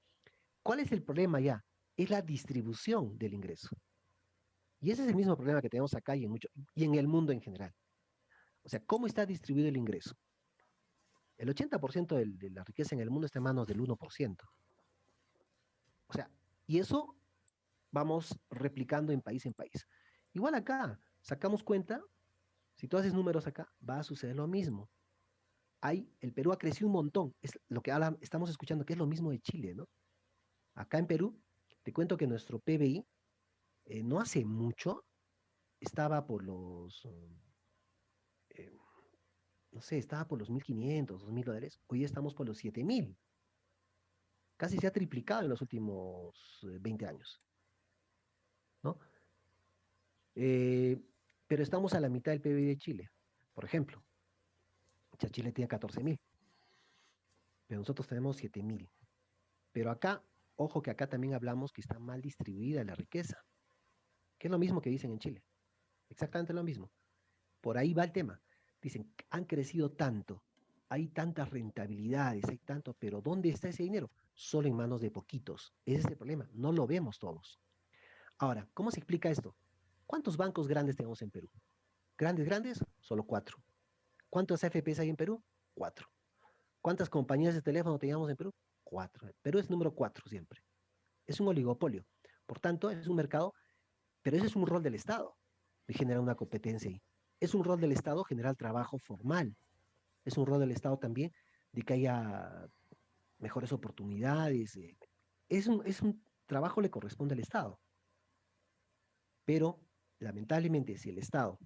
¿Cuál es el problema ya? Es la distribución del ingreso. Y ese es el mismo problema que tenemos acá y en el mundo en general. O sea, ¿cómo está distribuido el ingreso? El 80% de la riqueza en el mundo está en manos del 1%. O sea, y eso vamos replicando en país. Igual acá, sacamos cuenta, si tú haces números acá, va a suceder lo mismo. El Perú ha crecido un montón, es lo que estamos escuchando, que es lo mismo de Chile, ¿no? Acá en Perú, te cuento que nuestro PBI no hace mucho estaba por eh, no sé, estaba por los 1.500, $2.000, hoy estamos por los 7.000. Casi se ha triplicado en los últimos 20 años, ¿no? Eh, pero estamos a la mitad del PBI de Chile, por ejemplo. Ya Chile tiene 14.000, pero nosotros tenemos 7.000. Pero acá, ojo que acá también hablamos que está mal distribuida la riqueza, que es lo mismo que dicen en Chile, exactamente lo mismo. Por ahí va el tema. Dicen, han crecido tanto, hay tantas rentabilidades, hay tanto, pero ¿dónde está ese dinero? Solo en manos de poquitos. Ese es el problema, no lo vemos todos. Ahora, ¿cómo se explica esto? ¿Cuántos bancos grandes tenemos en Perú? Grandes, grandes, solo 4. ¿Cuántos AFPs hay en Perú? 4. ¿Cuántas compañías de teléfono teníamos en Perú? 4. Perú es número 4 siempre. Es un oligopolio. Por tanto, es un mercado, pero ese es un rol del Estado, de generar una competencia ahí. Es un rol del Estado generar trabajo formal. Es un rol del Estado también de que haya mejores oportunidades. Es un trabajo le corresponde al Estado. Pero, lamentablemente, si el Estado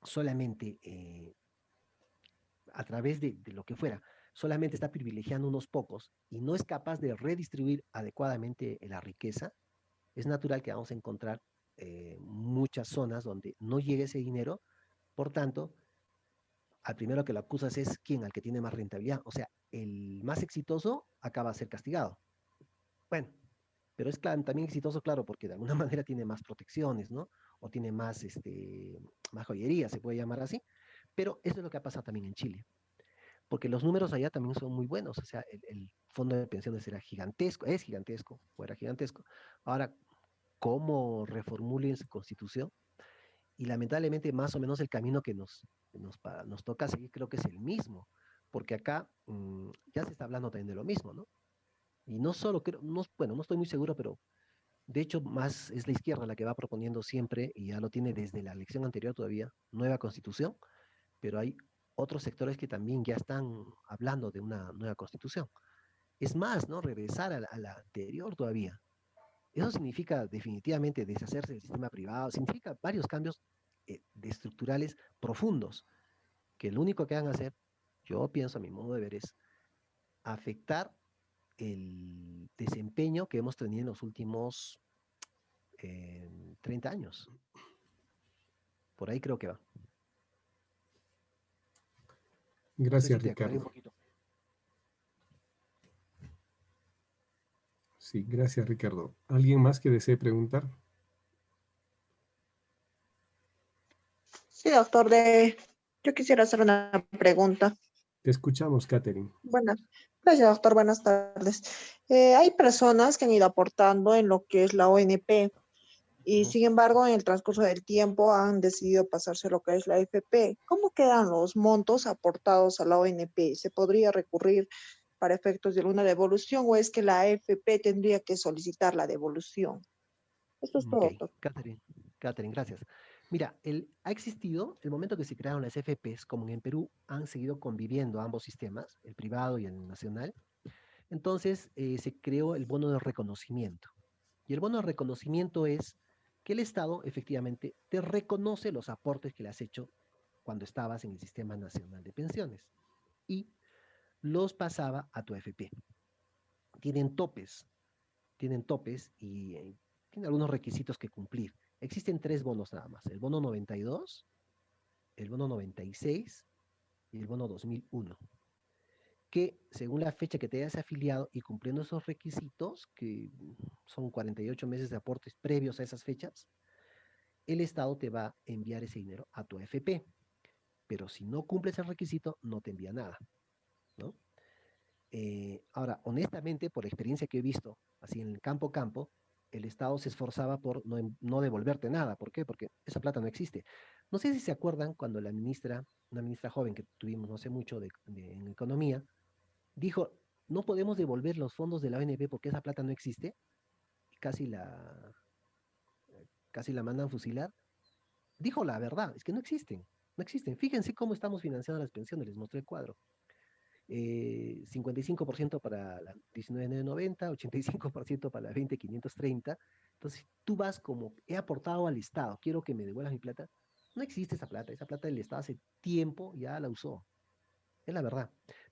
solamente a través de lo que fuera, solamente está privilegiando unos pocos y no es capaz de redistribuir adecuadamente la riqueza, es natural que vamos a encontrar muchas zonas donde no llegue ese dinero. Por tanto, al primero que lo acusas es quién, al que tiene más rentabilidad. O sea, el más exitoso acaba a ser castigado. Bueno, pero es claro, también exitoso, claro, porque de alguna manera tiene más protecciones, ¿no? O tiene más joyería, se puede llamar así. Pero eso es lo que ha pasado también en Chile, porque los números allá también son muy buenos. O sea, el fondo de pensiones era gigantesco, es gigantesco, o era gigantesco. Ahora, ¿cómo reformulen su constitución? Y lamentablemente, más o menos el camino que nos toca seguir creo que es el mismo, porque acá ya se está hablando también de lo mismo, ¿no? Y no solo, creo, no, bueno, no estoy muy seguro, pero de hecho más es la izquierda la que va proponiendo siempre, y ya lo tiene desde la elección anterior todavía, nueva constitución, pero hay otros sectores que también ya están hablando de una nueva constitución. Es más, ¿no? Regresar a la anterior todavía. Eso significa definitivamente deshacerse del sistema privado, significa varios cambios estructurales profundos, que lo único que van a hacer, yo pienso a mi modo de ver, es afectar el desempeño que hemos tenido en los últimos 30 años. Por ahí creo que va. No sé si gracias, te aclaré un Ricardo. poquito. Sí, gracias, Ricardo. ¿Alguien más que desee preguntar? Sí, doctor, yo quisiera hacer una pregunta. Te escuchamos, Catherine. Buenas, gracias, doctor. Buenas tardes. Hay personas que han ido aportando en lo que es la ONP y, Ujú. sin embargo, en el transcurso del tiempo han decidido pasarse a lo que es la AFP. ¿Cómo quedan los montos aportados a la ONP? ¿Se podría recurrir para efectos de alguna devolución o es que la AFP tendría que solicitar la devolución? Esto es todo, Ok, doctor. Catherine, gracias. Mira, ha existido, el momento que se crearon las FPs, como en Perú han seguido conviviendo ambos sistemas, el privado y el nacional, entonces se creó el bono de reconocimiento. Y el bono de reconocimiento es que el Estado efectivamente te reconoce los aportes que le has hecho cuando estabas en el Sistema Nacional de Pensiones y los pasaba a tu AFP. Tienen topes, tienen topes y tienen algunos requisitos que cumplir. Existen 3 bonos nada más, el bono 92, el bono 96 y el bono 2001, que según la fecha que te hayas afiliado y cumpliendo esos requisitos, que son 48 meses de aportes previos a esas fechas, el Estado te va a enviar ese dinero a tu AFP. Pero si no cumples el requisito, no te envía nada, ¿no? Ahora, honestamente, por experiencia que he visto, así en el campo, el Estado se esforzaba por no devolverte nada. ¿Por qué? Porque esa plata no existe. No sé si se acuerdan cuando una ministra joven que tuvimos no hace mucho en economía, dijo, no podemos devolver los fondos de la ONP porque esa plata no existe, y casi la mandan fusilar. Dijo la verdad, es que no existen, no existen. Fíjense cómo estamos financiando las pensiones, les mostré el cuadro. 55% para la 19.990, 85% para la 20.530. Entonces, tú vas como, he aportado al Estado, quiero que me devuelvas mi plata. No existe esa plata del Estado hace tiempo ya la usó, es la verdad.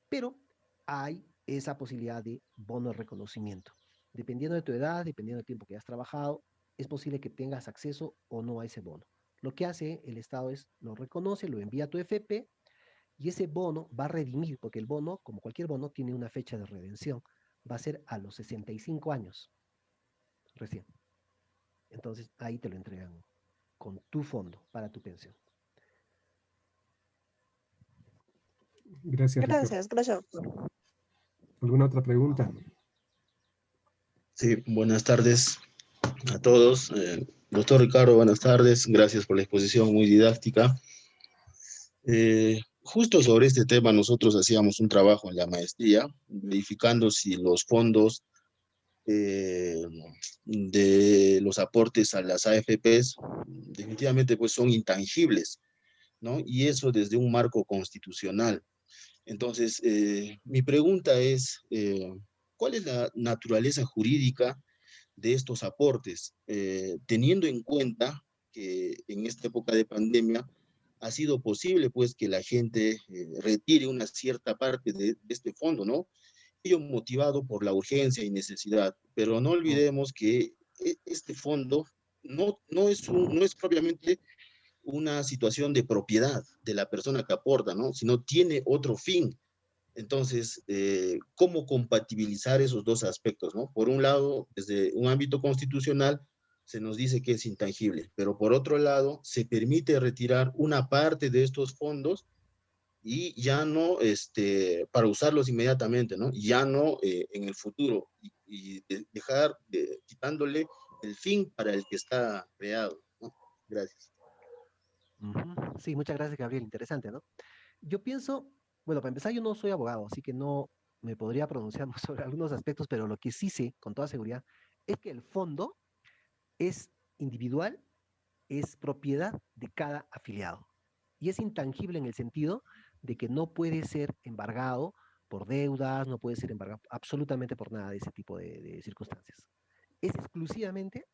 Pero hay esa posibilidad de bono de reconocimiento. Dependiendo de tu edad, dependiendo del tiempo que has trabajado, es posible que tengas acceso o no a ese bono. Lo que hace el Estado es, lo reconoce, lo envía a tu FP y ese bono va a redimir, porque el bono, como cualquier bono, tiene una fecha de redención. Va a ser a los 65 años recién. Entonces ahí te lo entregan con tu fondo para tu pensión. Gracias, Ricardo. Gracias, doctor. ¿Alguna otra pregunta? Sí, buenas tardes a todos. Doctor Ricardo, buenas tardes. Gracias por la exposición muy didáctica. Justo sobre este tema nosotros hacíamos un trabajo en la maestría, verificando si los fondos de los aportes a las AFPs definitivamente pues son intangibles, ¿no? Y eso desde un marco constitucional. Entonces, mi pregunta es, ¿cuál es la naturaleza jurídica de estos aportes, teniendo en cuenta que en esta época de pandemia ha sido posible pues que la gente retire una cierta parte de este fondo, ¿no? Ello motivado por la urgencia y necesidad, pero no olvidemos que este fondo no es propiamente una situación de propiedad de la persona que aporta, ¿no? Sino tiene otro fin. Entonces, ¿cómo compatibilizar esos dos aspectos, ¿no? Por un lado, desde un ámbito constitucional, se nos dice que es intangible, pero por otro lado, se permite retirar una parte de estos fondos y ya no, para usarlos inmediatamente, ¿no? Ya no en el futuro y dejar, quitándole el fin para el que está creado, ¿no? Gracias. Sí, muchas gracias, Gabriel. Interesante, ¿no? Yo pienso, bueno, para empezar, yo no soy abogado, así que no me podría pronunciar sobre algunos aspectos, pero lo que sí sé con toda seguridad es que el fondo es individual, es propiedad de cada afiliado. Y es intangible en el sentido de que no puede ser embargado por deudas, no puede ser embargado absolutamente por nada de ese tipo de circunstancias. Es exclusivamente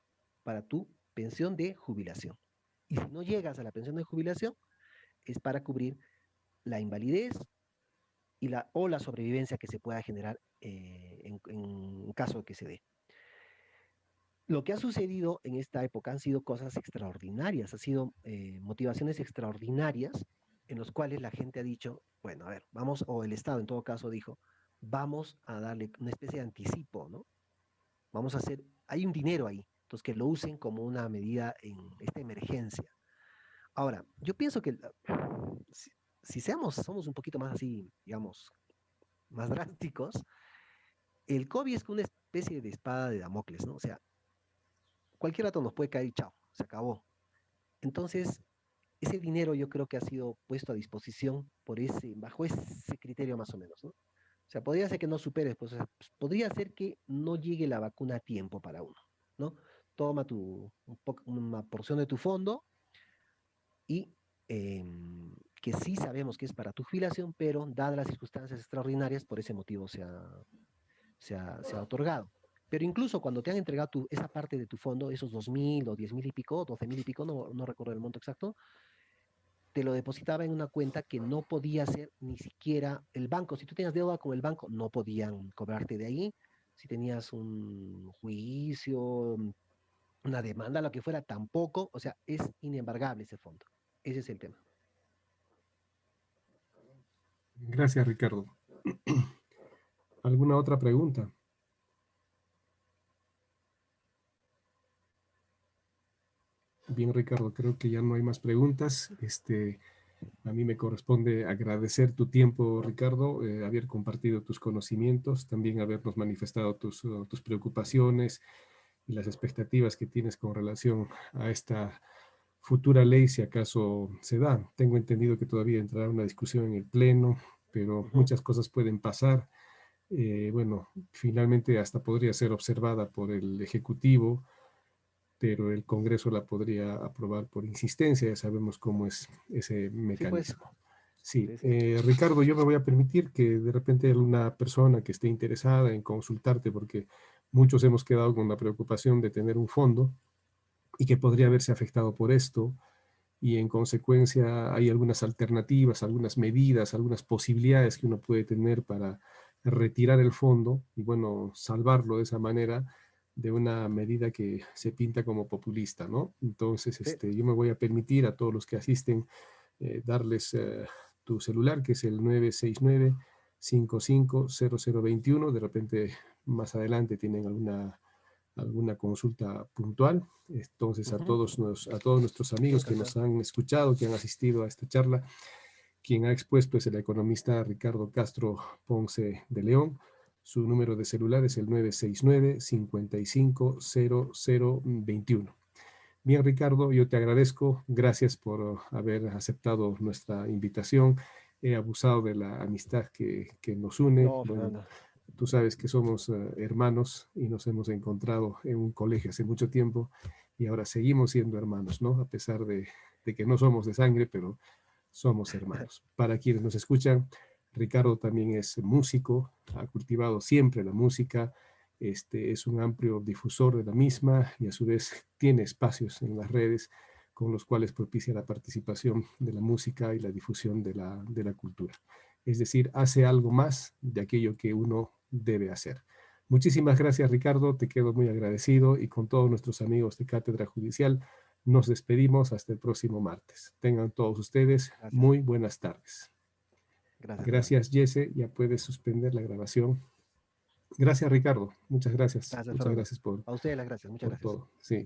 para tu pensión de jubilación. Y si no llegas a la pensión de jubilación, es para cubrir la invalidez o la sobrevivencia que se pueda generar en caso de que se dé. Lo que ha sucedido en esta época han sido cosas extraordinarias, han sido motivaciones extraordinarias en los cuales la gente ha dicho, bueno, a ver, vamos, o el Estado en todo caso dijo, vamos a darle una especie de anticipo, ¿no? Vamos a hacer, hay un dinero ahí, entonces que lo usen como una medida en esta emergencia. Ahora, yo pienso que si somos un poquito más así, digamos, más drásticos, el COVID es una especie de espada de Damocles, ¿no? O sea, cualquier rato nos puede caer y chao, se acabó. Entonces, ese dinero yo creo que ha sido puesto a disposición bajo ese criterio más o menos, ¿no? O sea, podría ser que no superes, pues, o sea, pues, podría ser que no llegue la vacuna a tiempo para uno, ¿no? Toma una porción de tu fondo y que sí sabemos que es para tu jubilación, pero dadas las circunstancias extraordinarias, por ese motivo se ha otorgado. Pero incluso cuando te han entregado esa parte de tu fondo, esos 2.000 o 10.000 y pico, 12.000 y pico, no recuerdo el monto exacto, te lo depositaba en una cuenta que no podía ser ni siquiera el banco. Si tú tenías deuda con el banco, no podían cobrarte de ahí. Si tenías un juicio, una demanda, lo que fuera, tampoco. O sea, es inembargable ese fondo. Ese es el tema. Gracias, Ricardo. ¿Alguna otra pregunta? Bien, Ricardo, creo que ya no hay más preguntas. A mí me corresponde agradecer tu tiempo, Ricardo, haber compartido tus conocimientos, también habernos manifestado tus preocupaciones y las expectativas que tienes con relación a esta futura ley, si acaso se da. Tengo entendido que todavía entrará una discusión en el Pleno, pero muchas cosas pueden pasar. Bueno, finalmente hasta podría ser observada por el Ejecutivo, pero el Congreso la podría aprobar por insistencia. Ya sabemos cómo es ese Sí, pues. mecanismo. Sí, Sí, sí. Ricardo, yo me voy a permitir que de repente alguna persona que esté interesada en consultarte, porque muchos hemos quedado con la preocupación de tener un fondo y que podría verse afectado por esto, y en consecuencia hay algunas alternativas, algunas medidas, algunas posibilidades que uno puede tener para retirar el fondo y, bueno, salvarlo de esa manera, de una medida que se pinta como populista, ¿no? Entonces, Sí. yo me voy a permitir a todos los que asisten darles tu celular, que es el 969-550021. De repente, más adelante tienen alguna consulta puntual. Entonces, a todos nuestros amigos que nos han escuchado, que han asistido a esta charla, quien ha expuesto es el economista Ricardo Castro Ponce de León. Su número de celular es el 969-550021. Bien, Ricardo, yo te agradezco. Gracias por haber aceptado nuestra invitación. He abusado de la amistad que nos une. No, Bueno, Fernando. tú sabes que somos hermanos y nos hemos encontrado en un colegio hace mucho tiempo y ahora seguimos siendo hermanos, ¿no? A pesar de que no somos de sangre, pero somos hermanos. Para quienes nos escuchan, Ricardo también es músico, ha cultivado siempre la música, es un amplio difusor de la misma y a su vez tiene espacios en las redes con los cuales propicia la participación de la música y la difusión de la cultura. Es decir, hace algo más de aquello que uno debe hacer. Muchísimas gracias, Ricardo, te quedo muy agradecido y con todos nuestros amigos de Cátedra Judicial nos despedimos hasta el próximo martes. Tengan todos ustedes muy buenas tardes. Gracias, Fernando. Gracias, Jesse. Ya puedes suspender la grabación. Gracias, Ricardo. Muchas gracias. Gracias, Muchas Fernando. gracias por A ustedes las gracias. Muchas gracias. todo. Sí.